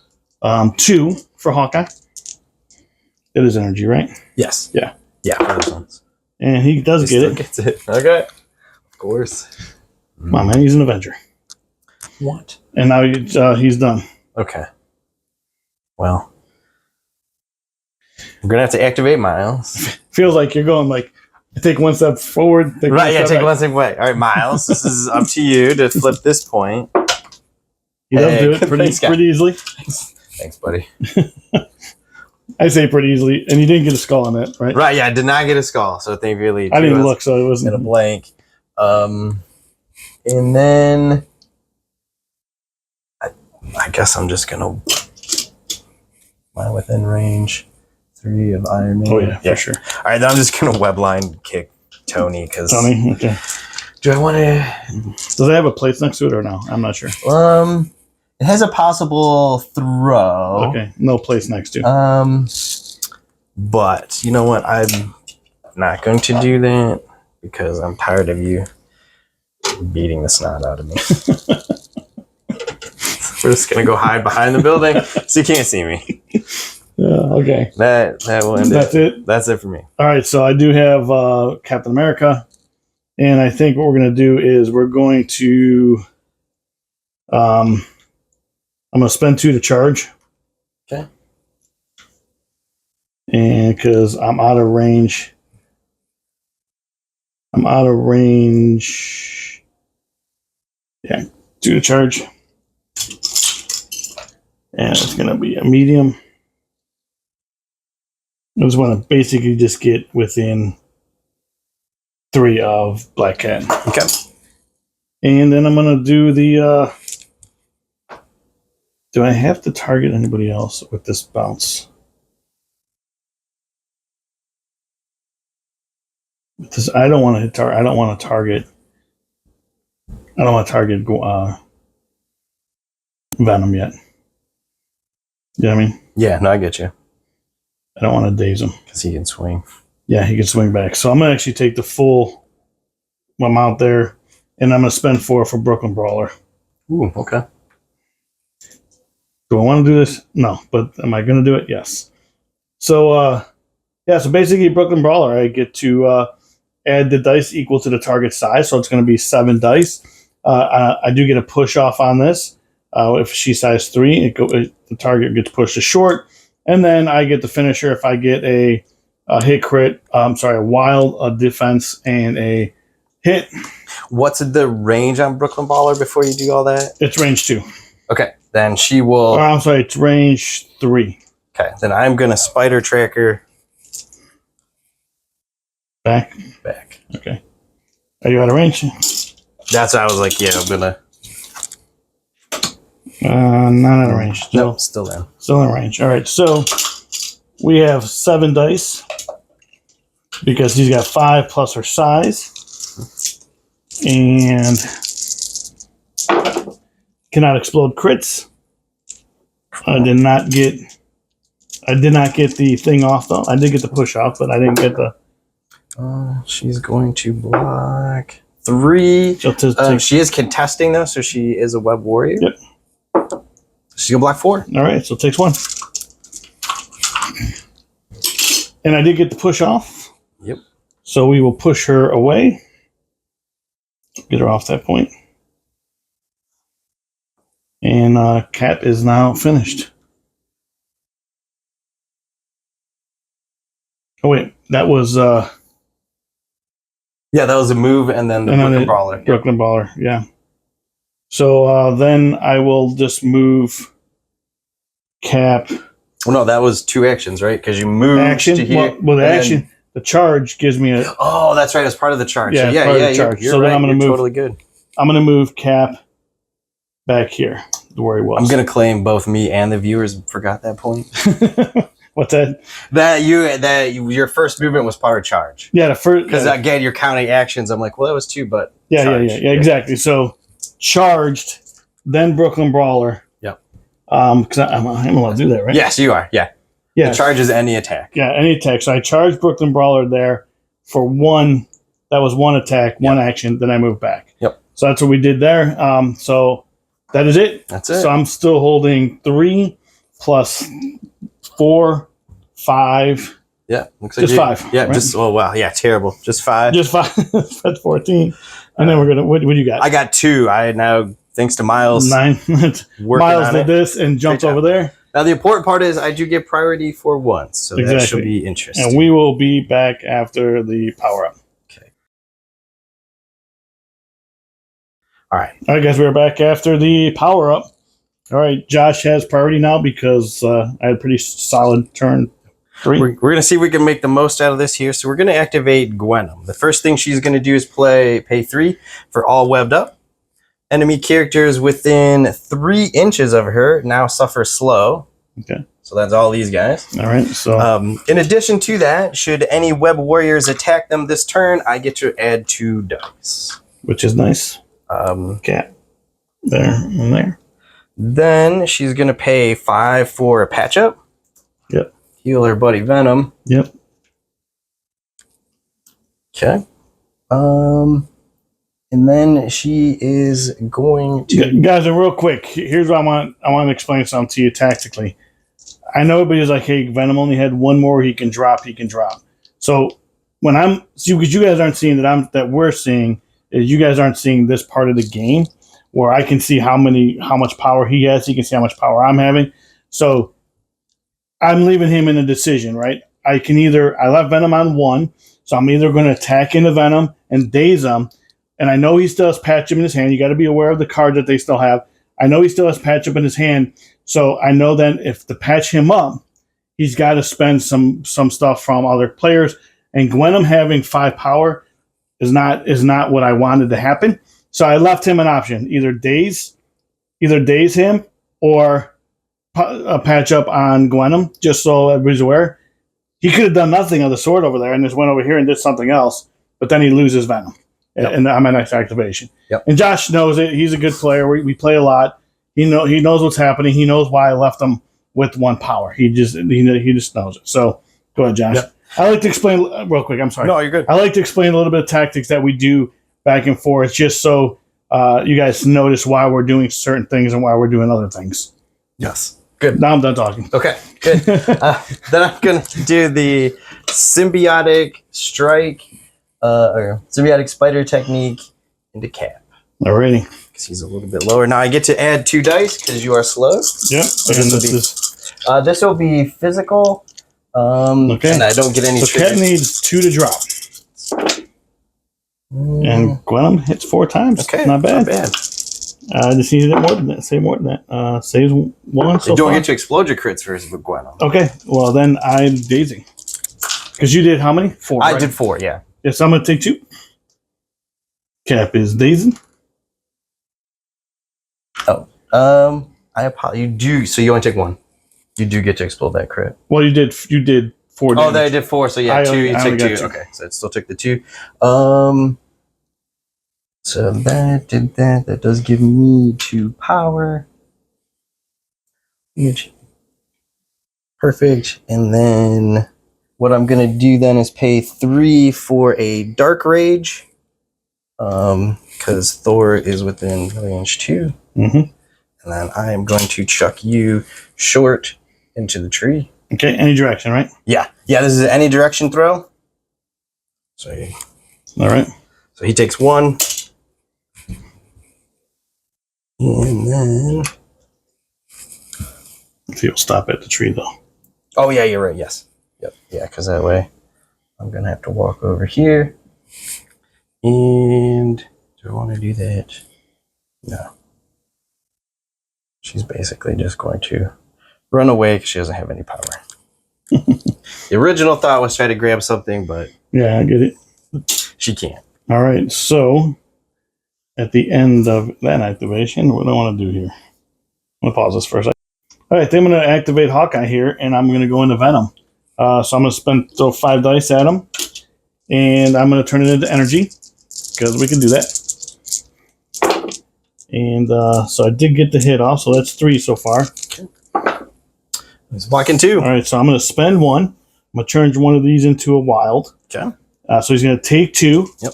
2 for Hawkeye. It is energy, right? Yes. Yeah. Yeah. For those ones. And he does get it. Gets it. Okay. Of course. Come on, man, he's an Avenger. What? And now he's done. Okay. Well, I'm gonna have to activate Miles. Feels like you're going like take 1 step forward. Right. Yeah. Take 1 step away. All right, Miles. This is up to you to flip this point. He does do it pretty easily. Thanks, buddy. I say pretty easily, and you didn't get a skull on it, right? Right. Yeah. I did not get a skull, so thank you, really. I didn't look, so it wasn't in a blank. And then I guess I'm just gonna. Am I within range? 3 of Iron Man. Oh yeah, for sure. All right, then I'm just gonna webline kick Tony because. Tony, okay. Do I want to? Does it have a place next to it or no? I'm not sure. It has a possible throw. Okay, no place next to. But you know what? I'm not going to do that because I'm tired of you beating the snot out of me. We're just gonna go hide behind the building so you can't see me. Okay. That will end That's it. That's it for me. All right, so I do have Captain America, and I think what we're going to do is we're going to I'm going to spend 2 to charge. Okay. And because I'm out of range. Yeah, 2 to charge. And it's going to be a medium. I just want to basically just get within 3 of Black Cat. Okay. And then I'm going to do the... do I have to target anybody else with this bounce? Because I don't want to hit I don't want to target. I don't want to target Venom yet. You know what I mean? Yeah, no, I get you. I don't want to daze him. Because he can swing. Yeah, he can swing back. So I'm going to actually take the full amount there, and I'm going to spend 4 for Brooklyn Brawler. Ooh, okay. Do I want to do this? No, but am I going to do it? Yes. So, yeah, so basically Brooklyn Brawler, I get to add the dice equal to the target size, so it's going to be 7 dice. I do get a push off on this. If she's size 3, the target gets pushed to short, and then I get the finisher if I get a hit crit, a wild defense, and a hit. What's the range on Brooklyn Baller before you do all that? It's range 2. Okay, then she will... it's range 3. Okay, then I'm going to Spider Tracker. Back? Back. Okay. Are you out of range? That's why I was like, yeah, I'm going to... Not out of range. Still in. Still in range. All right, so we have 7 dice because he's got 5 plus her size. And cannot explode crits. I did not get the thing off though. I did get the push off, but I didn't get the. She's going to block 3. She is contesting though, so she is a web warrior. Yep. She's gonna block 4. All right, so it takes 1. And I did get the push off. Yep. So we will push her away. Get her off that point. And Cap is now finished. Oh wait, that was Yeah, that was a move, and then the Brooklyn Brawler. Brooklyn Brawler, yeah. So then I will just move Cap. Well, no, that was 2 actions, right? Because you moved Action. to here. Well, the action, the charge gives me a. Oh, that's right. It's part of the charge. Yeah, So yeah, part of yeah. the charge. You're So then right. I'm gonna You're move. totally good. I'm gonna move Cap back here where he was. I'm gonna claim both me and the viewers forgot that point. What's that? That your first movement was part of charge. Yeah, the first. Because again, you're counting actions. I'm like, well, that was 2, but Yeah, exactly. So charged, then Brooklyn Brawler. Yep. Because I'm allowed to do that, right? Yes, you are. Yeah. Yeah. The charge is any attack. Yeah, any attack. So I charged Brooklyn Brawler there for 1. That was 1 attack, 1 action. Then I moved back. Yep. So that's what we did there. So that is it. That's it. So I'm still holding 3 plus 4, 5. Yeah, looks like just 5. Yeah, right? just wow, yeah, terrible. Just 5. Just 5. That's 14. And then we're gonna. What do you got? I got 2. I now, thanks to Miles, 9. Miles did this and jumped over there. Now the important part is I do get priority for 1, so that should be interesting. And we will be back after the power up. Okay. All right. All right, guys, we're back after the power up. All right, Josh has priority now because I had a pretty solid turn 3. We're going to see if we can make the most out of this here. So we're going to activate Gwenum. The first thing she's going to do is pay 3 for all webbed up. Enemy characters within 3 inches of her now suffer slow. Okay. So that's all these guys. All right. So in addition to that, should any web warriors attack them this turn, I get to add 2 dice. Which is nice. Cat. There and there. Then she's going to pay 5 for a patch up. Yep. Heal her buddy Venom. Yep. Okay. And then she is going to... Guys, and real quick, here's what I want to explain something to you tactically. I know everybody's like, hey, Venom only had 1 more he can drop. So when because you guys aren't seeing that we're seeing, is you guys aren't seeing this part of the game where I can see how much power he has. He can see how much power I'm having. So I'm leaving him in a decision, right? I left Venom on 1, so I'm either going to attack into Venom and daze him. And I know he still has patch up in his hand. You got to be aware of the cards that they still have. I know he still has patch up in his hand. So I know then if to patch him up, he's got to spend some stuff from other players. And Gwenum having 5 power is not what I wanted to happen. So I left him an option: either daze him or patch up on Gwenum, just so everybody's aware. He could have done nothing of the sort over there and just went over here and did something else, but then he loses Venom. Yep. And I'm my next activation. Yep. And Josh knows it. He's a good player. We play a lot. He knows what's happening. He knows why I left him with 1 power. He just knows it. So go ahead, Josh. Yep. I like to explain real quick. I'm sorry. No, you're good. I like to explain a little bit of tactics that we do back and forth, just so you guys notice why we're doing certain things and why we're doing other things. Yes. Good. Now I'm done talking. Okay, good. Then I'm going to do the symbiotic strike, or symbiotic spider technique into Cap. Alrighty. Because he's a little bit lower. Now I get to add 2 dice because you are slow. Yep. So this will be physical. Okay. And I don't get any triggers. Cat needs 2 to drop. And Gwenum hits 4 times. Okay. Not bad. I just needed more than that. Say more than that. Saves 1 so you don't far. get to explode your crits versus with Gwenum. Okay. Well, then I'm dazing. Because you did how many? 4. I did 4, yeah. Yes, I'm going to take 2. Cap is dazing. Oh. I apologize. You do. So you only take 1. You do get to explode that crit. Well, you did 4 damage. Oh, then I did 4. So yeah, 2. You take 2. Okay, so it still took the 2. So that did that. That does give me 2 power. Huge. Perfect. And then what I'm gonna do then is pay 3 for a Dark Rage. Because Thor is within range 2. Mm-hmm. And then I am going to chuck you short into the tree. Okay, any direction, right? Yeah. Yeah, this is any direction throw. So all right. So he takes 1. And then if he'll stop at the tree though. Oh yeah, you're right, yes. Yep. Yeah, because that way. I'm gonna have to walk over here. And do I want to do that? No. She's basically just going to run away because she doesn't have any power. The original thought was try to grab something, but yeah, I get it. she can't. All right, so at the end of that activation, what do I want to do here? I'm going to pause this for a second. All right, then I'm going to activate Hawkeye here, and I'm going to go into Venom. So I'm going to throw 5 dice at him, and I'm going to turn it into energy, because we can do that. And so I did get the hit off, so that's 3 so far. He's blocking 2. All right, so I'm going to spend 1. I'm going to turn one of these into a wild. Okay. So he's going to take 2. Yep.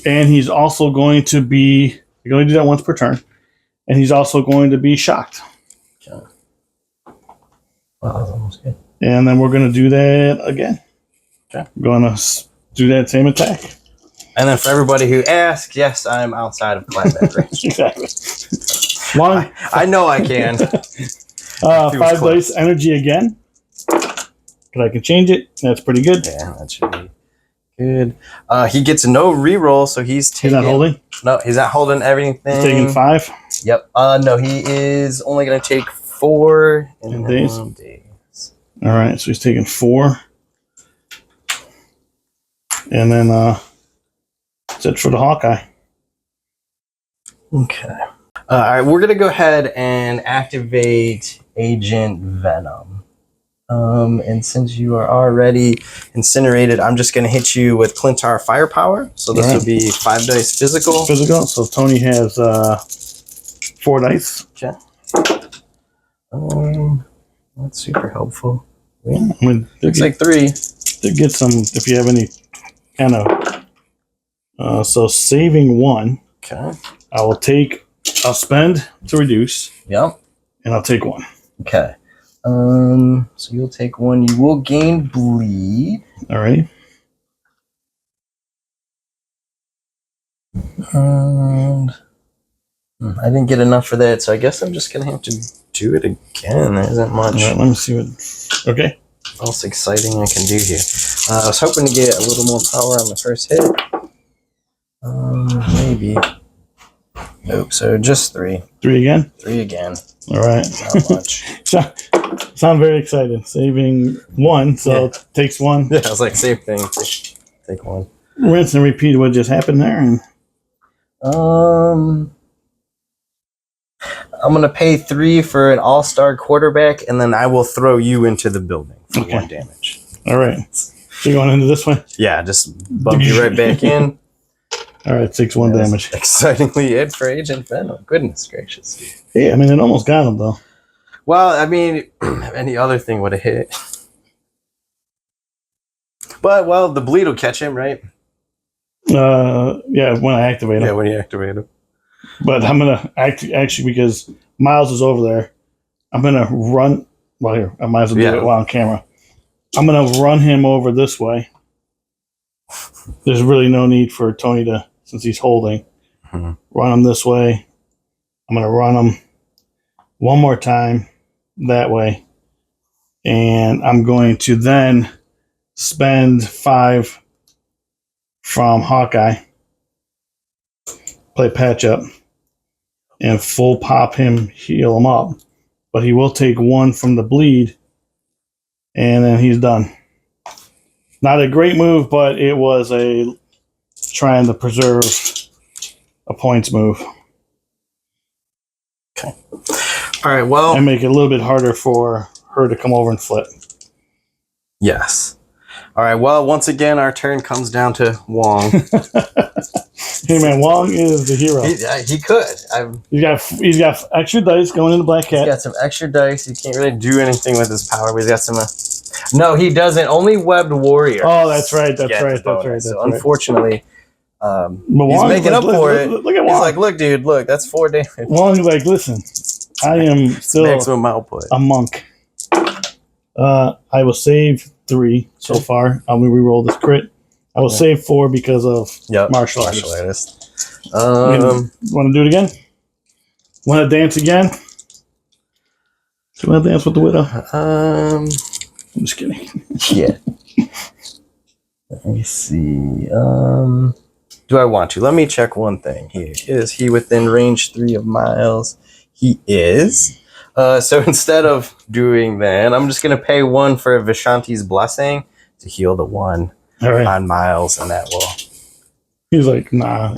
And he's also going to be, you're going to do that once per turn. And he's also going to be shocked. Okay. Wow, that's almost good. And then we're going to do that again. Okay. We're going to do that same attack. And then for everybody who asks, yes, I'm outside of combat range. Exactly. One, I know I can. 5 dice energy again. Because I can change it. That's pretty good. Yeah, that should be good. He gets no reroll, so he's taking. He's not holding? No, he's not holding everything. He's taking 5? Yep. No, he is only going to take 4 in days. days. All right, so he's taking 4. And then that's it for the Hawkeye. Okay. All right, we're going to go ahead and activate Agent Venom. And since you are already incinerated, I'm just going to hit you with Clintar Firepower. So this will be 5 dice physical. Physical. So Tony has 4 dice. Okay. That's super helpful. Yeah, I mean, Looks like 3. To get some, if you have any kind of, so saving 1. Okay. I'll spend to reduce. Yep. And I'll take 1. Okay. So you'll take 1. You will gain bleed. All right. And I didn't get enough for that, so I guess I'm just gonna have to do it again. There isn't much. All right, let me see what. Okay. Else exciting I can do here. I was hoping to get a little more power on the first hit. Maybe. Nope. So just 3. 3 again. 3 again. All right. Not much. Sound very excited. Saving 1, so it takes 1. Yeah, I was like, same thing. Take 1. Rinse and repeat what just happened there. And I'm gonna pay 3 for an all-star quarterback, and then I will throw you into the building for 1 damage. All right. So you're going into this one? Yeah, just bump you right back in. All right, 6-1 damage. Excitingly it for Agent Venom. Goodness gracious. Yeah, I mean, it almost got him, though. Well, I mean, any other thing would have hit. But, well, the bleed will catch him, right? Yeah, when I activate him. Yeah, when you activate him. But I'm going to actually, because Miles is over there, I'm going to run. Well, here, I might as well do it while on camera. I'm going to run him over this way. There's really no need for Tony to, since he's holding, run him this way. I'm going to run him one more time that way. And I'm going to then spend 5 from Hawkeye, play patch up, and full pop him, heal him up. But he will take 1 from the bleed, and then he's done. Not a great move, but it was a trying to preserve a points move. Okay. All right, well. And make it a little bit harder for her to come over and flip. Yes. All right, well, once again, our turn comes down to Wong. Hey, man, Wong is the hero. He could. He's got extra dice going into Black Cat. He's got some extra dice. He can't really do anything with his power, but he's got some... No, he doesn't. Only Webbed Warrior. Oh, that's right. That's right. So unfortunately, he's Wong's making up for it. Look at Wong. He's like, look, dude, look, that's 4 damage. Wong's like, listen, I am still maximum output. A monk. I will save 3 so far. I'm going to reroll this crit. I will save 4 because of martial artist. Want to do it again? Want to dance again? Do you want to dance with the widow? I'm just kidding. Yeah. Let me see. Do I want to? Let me check one thing here. Is he within range 3 of Miles? He is. So instead of doing that, I'm just going to pay 1 for Vishanti's Blessing to heal the 1 All right. on Miles, and that will... He's like, nah.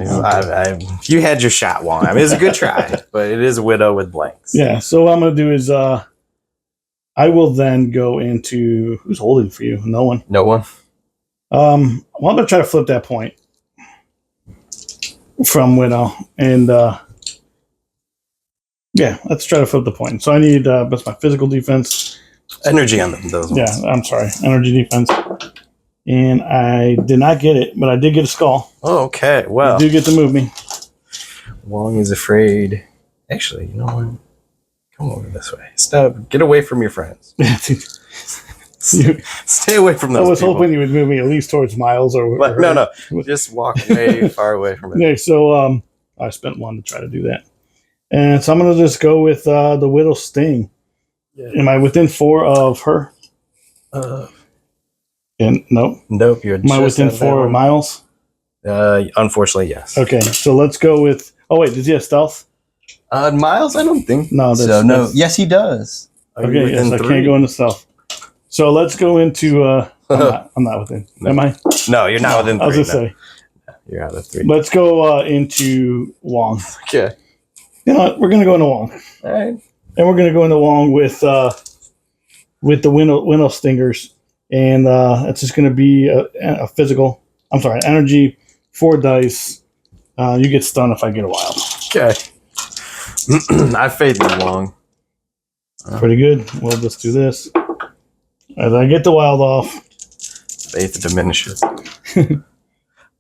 You had your shot, Wong. I mean, it's a good try, but it is a Widow with blanks. Yeah, so what I'm going to do is I will then go into... Who's holding for you? No one. No one? Well, I'm going to try to flip that point from Widow. And, yeah, let's try to flip the point. So I need, that's my physical defense. Energy on those ones. Yeah, I'm sorry. Energy defense. And I did not get it, but I did get a skull. Oh, okay. Well, You do get to move me. Wong is afraid. Actually, you know what? Come over this way. Stop. Get away from your friends. Stay away from those I was people. hoping you would move me at least towards Miles or But no. Just walk way far away from it. Yeah, so I spent 1 to try to do that. And so I'm going to just go with the Widow Sting. Yeah. Am I within 4 of her? And nope. Nope. You're Am I within 4 of Miles? Unfortunately, yes. Okay, so let's go with... Oh, wait, does he have stealth? Miles, I don't think no. So, no. Yes, he does. Okay, yes, I can't go into stealth. So let's go into... I'm not within. No. Am I? No, you're not within 3. I was going to say. You're out of 3. Let's go into Wong. Okay. You know what? We're going to go into Wong. All right. And we're going to go into Wong with the Winnow Stingers. And it's just going to be a physical... I'm sorry, energy, 4 dice. You get stunned if I get a wild. Okay. I faith in Wong. Pretty good. We'll just do this. As I get the wild off. Faith diminishes.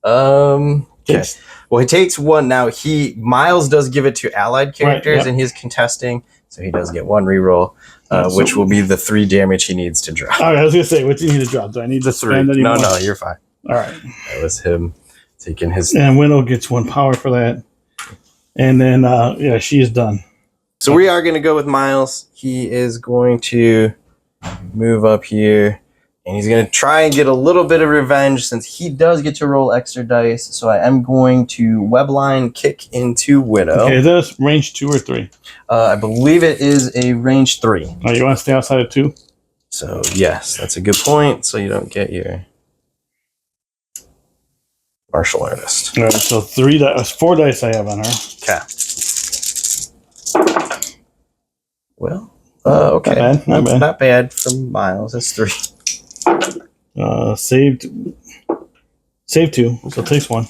Okay. Well, he takes 1 now. Miles does give it to allied characters, and he's contesting, so he does get 1 reroll, which will be the 3 damage he needs to drop. All right, I was gonna say, what do you need to drop? Do I need the to 3? spend any more? No, you're fine. All right. That was him taking his. And Winnow gets 1 power for that, and then yeah, she is done. So we are going to go with Miles. He is going to move up here. And he's going to try and get a little bit of revenge since he does get to roll extra dice. So I am going to webline kick into Widow. Okay, is that range 2 or 3? I believe it is a range 3. Oh, you want to stay outside of 2? So yes, that's a good point. So you don't get your martial artist. All right, so 3 dice, 4 dice I have on her. Okay. Well, okay. Not bad from Miles. That's 3. Saved 2, so it takes 1.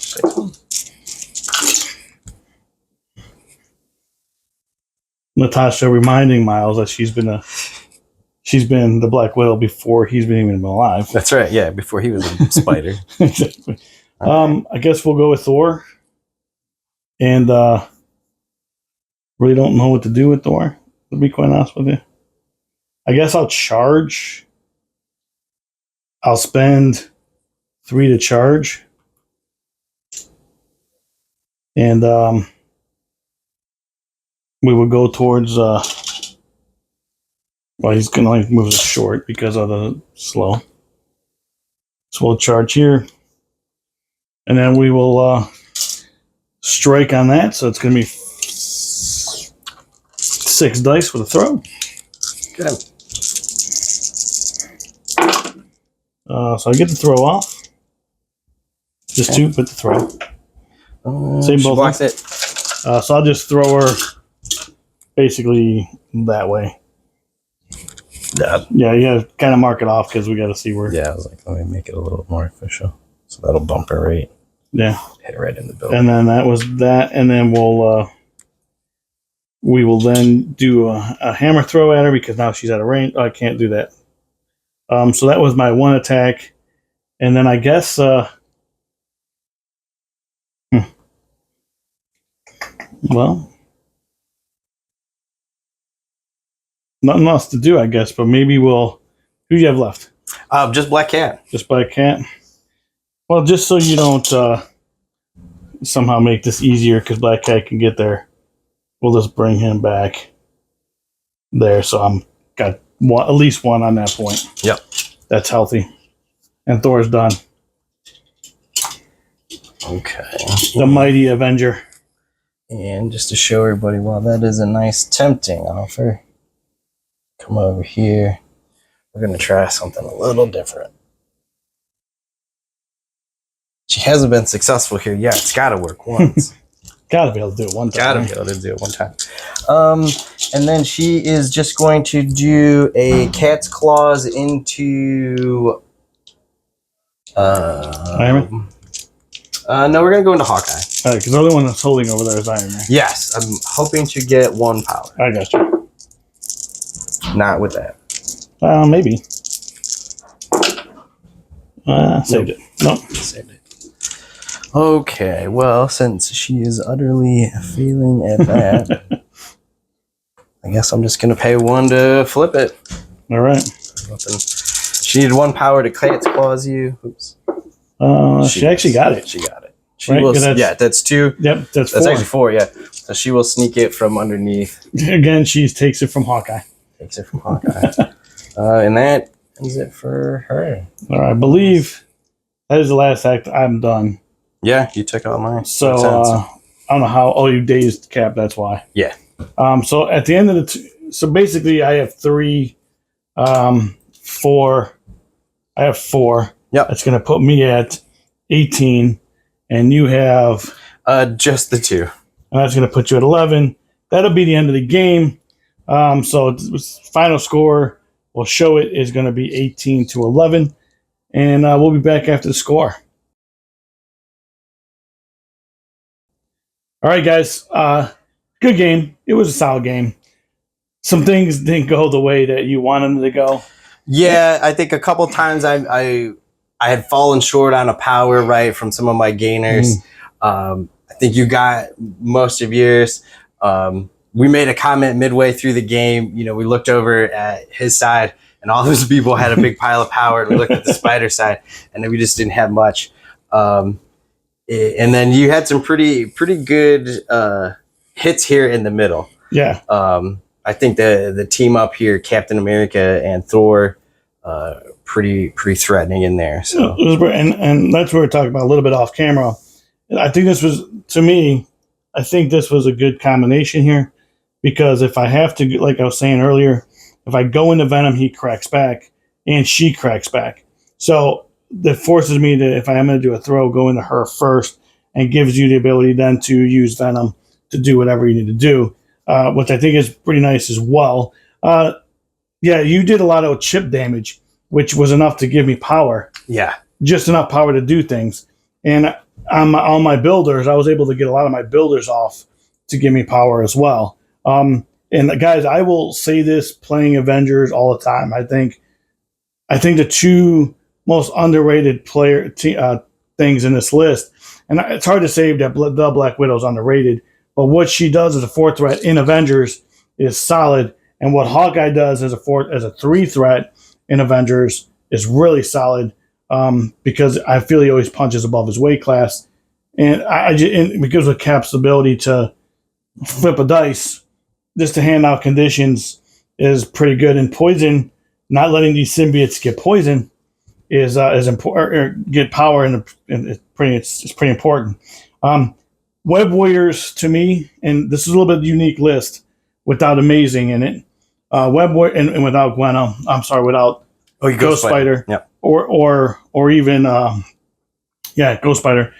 Natasha reminding Miles that she's been the Black Widow before he's been even alive. That's right. Yeah, before he was a spider. Exactly. I guess we'll go with Thor, and really don't know what to do with Thor. To be quite honest with you, I guess I'll charge. I'll spend 3 to charge. And we will go towards well, he's gonna only move this short because of the slow. So we'll charge here. And then we will strike on that. So it's gonna be 6 dice with a throw. Good. So I get the throw off. Just 2, but the throw. Same both. Blocks it. So I'll just throw her basically that way. Yeah, you gotta kind of mark it off because we got to see where. Yeah, I was like, let me make it a little more official. So that'll bump her rate. Yeah. Hit right in the building. And then that was that, and then we will then do a hammer throw at her because now she's out of range. Oh, I can't do that. So that was my 1 attack, and then I guess well, nothing else to do, I guess. But maybe we'll. Who do you have left? Just Black Cat. Just Black Cat. Well, just so you don't somehow make this easier, because Black Cat can get there. We'll just bring him back there. So I'm got at least 1 on that point. Yep. That's healthy. And Thor's done. Okay. The mighty Avenger. And just to show everybody, while that is a nice tempting offer, come over here. We're going to try something a little different. She hasn't been successful here yet. It's got to work once. Gotta be able to do it one time. Gotta be able to do it one time. And then she is just going to do a cat's claws into. Iron Man? No, we're gonna go into Hawkeye. All right, because the only one that's holding over there is Iron Man. Yes, I'm hoping to get 1 power. I got you. Not with that. Maybe. Saved it. Nope. Saved it. Okay, well, since she is utterly failing at that, I guess I'm just gonna pay 1 to flip it. All right. She needed 1 power to cat's claws you. Oops. She actually got it. She got it. She Right, will, 'cause that's- that's 2. Yep, that's 4. That's actually 4, yeah. So she will sneak it from underneath. Again, she takes it from Hawkeye. Takes it from Hawkeye. And that is it for her. All right, I believe that is the last act. I'm done. Yeah, you took all mine. So Makes sense. I don't know how. Oh, you dazed Cap. That's why. Yeah. So at the end of the, so basically, I have 3, 4. I have 4. Yep. That's going to put me at 18, and you have, Just the 2. and that's going to put you at 11. That'll be the end of the game. So final score, we'll show it, is going to be 18-11, and we'll be back after the score. All right, guys. Good game. It was a solid game. Some things didn't go the way that you wanted them to go. Yeah, I think a couple times I had fallen short on a power, right, from some of my gainers. I think you got most of yours. We made a comment midway through the game. You know, we looked over at his side, and all those people had a big pile of power, and we looked at the spider side, and then we just didn't have much. And then you had some pretty good hits here in the middle. Yeah. I think the team up here, Captain America and Thor, pretty threatening in there. So and that's what we're talking about a little bit off camera. I think this was, to me, I think this was a good combination here, because if I have to, like I was saying earlier, if I go into Venom, he cracks back and she cracks back. So that forces me to, if I am going to do a throw, go into her first, and gives you the ability then to use Venom to do whatever you need to do, which I think is pretty nice as well. Yeah, you did a lot of chip damage, which was enough to give me power. yeah, Just enough power to do things. And on my builders, I was able to get a lot of my builders off to give me power as well. And guys, I will say this playing Avengers all the time. I think the 2 most underrated things in this list, and it's hard to say that the Black Widow's underrated, but what she does as a 4 threat in Avengers is solid, and what Hawkeye does as a 3 threat in Avengers is really solid, because I feel he always punches above his weight class, and because of Cap's ability to flip a dice, just to hand out conditions is pretty good. And poison, not letting these symbiotes get poison, is important, or get power, and it's pretty important. Web Warriors, to me, and this is a little bit unique list without Amazing in it. Web Warrior and without Gwen. I'm sorry, without Ghost Spider. Yep. Or even Ghost Spider.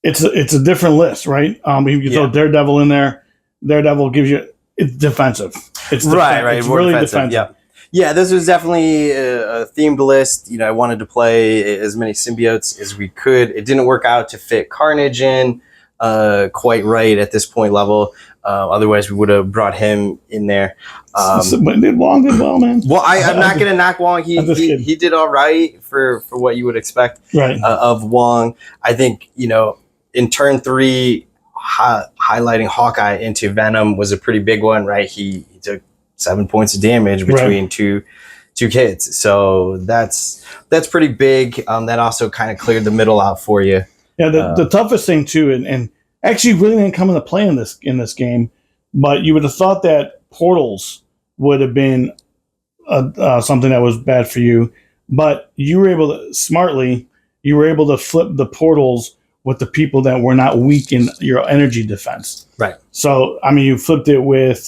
It's a different list, right? You can throw Daredevil in there. Daredevil gives you, it's defensive. It's right. It's More really defensive. defensive. Yeah, this was definitely a themed list. You know, I wanted to play as many symbiotes as we could. It didn't work out to fit Carnage in quite right at this point level. Otherwise, we would have brought him in there. Wong did well, man. Well, I'm not going to knock Wong. He did all right for what you would expect of Wong. I think, you know, in turn 3, highlighting Hawkeye into Venom was a pretty big one, right? He took 7 points of damage between two kids. So that's pretty big. That also kind of cleared the middle out for you. Yeah, the toughest thing too, and actually really didn't come into play in this game, but you would have thought that portals would have been something that was bad for you, but you were able to flip the portals with the people that were not weak in your energy defense. Right. So I mean, you flipped it with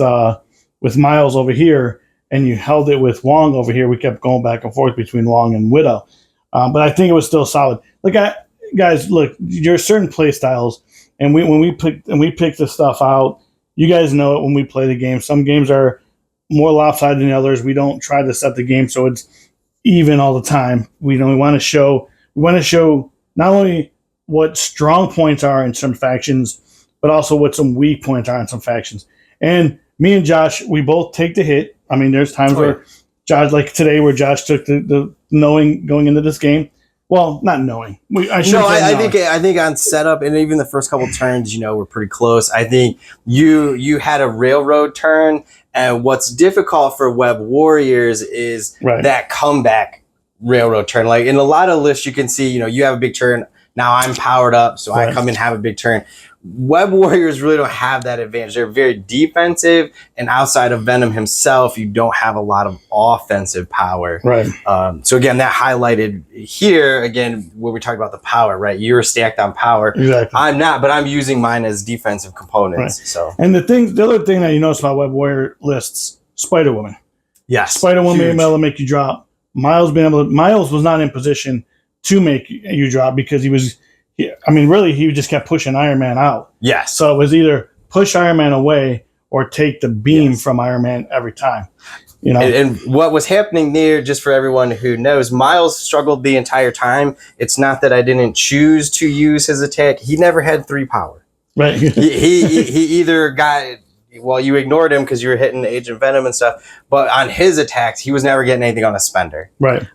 Miles over here, and you held it with Wong over here. We kept going back and forth between Wong and Widow, but I think it was still solid. Guys, look, there are certain play styles, and when we pick this stuff out, you guys know it when we play the game. Some games are more lopsided than others. We don't try to set the game so it's even all the time. We want to show not only what strong points are in some factions, but also what some weak points are in some factions. And me and Josh, we both take the hit. I mean, there's times where Josh, like today, where Josh took the knowing going into this game. Well, not knowing. I think on setup and even the first couple turns, were pretty close. I think you had a railroad turn, and what's difficult for Web Warriors is that comeback railroad turn. Like in a lot of lists, you can see, you have a big turn. Now I'm powered up, so I come and have a big turn. Web Warriors really don't have that advantage. They're very defensive, and outside of Venom himself, you don't have a lot of offensive power. Right. So again, that highlighted here, again, when we talk about the power, right? You're stacked on power. Exactly. I'm not, but I'm using mine as defensive components. Right. So, and the other thing that you notice about Web Warrior lists, Spider-Woman. Yes. Spider-Woman being able to make you drop. Miles was not in position to make you drop because he just kept pushing Iron Man out. Yes. So it was either push Iron Man away or take the beam from Iron Man every time. And what was happening there, just for everyone who knows, Miles struggled the entire time. It's not that I didn't choose to use his attack. He never had 3 power. Right. he either got... Well, you ignored him because you were hitting Agent Venom and stuff. But on his attacks, he was never getting anything on a spender. Right.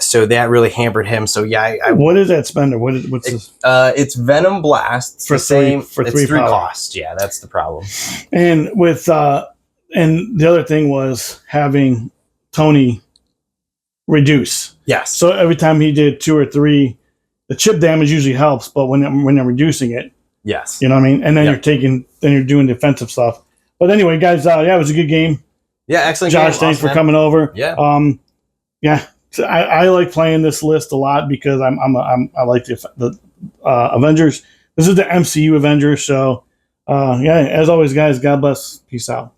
So that really hampered him. So yeah, what is that spender? What's this? It's Venom Blast. It's for the same. For it's 3 cost. Yeah, that's the problem. And with and the other thing was having Tony reduce. Yes. So every time he did 2 or 3, the chip damage usually helps, but when they're reducing it, yes, you know what I mean. And then you're doing defensive stuff. But anyway, guys, it was a good game. Yeah, excellent. Josh, thanks for coming over. Yeah. So I like playing this list a lot because I like the Avengers. This is the MCU Avengers. So, as always, guys, God bless. Peace out.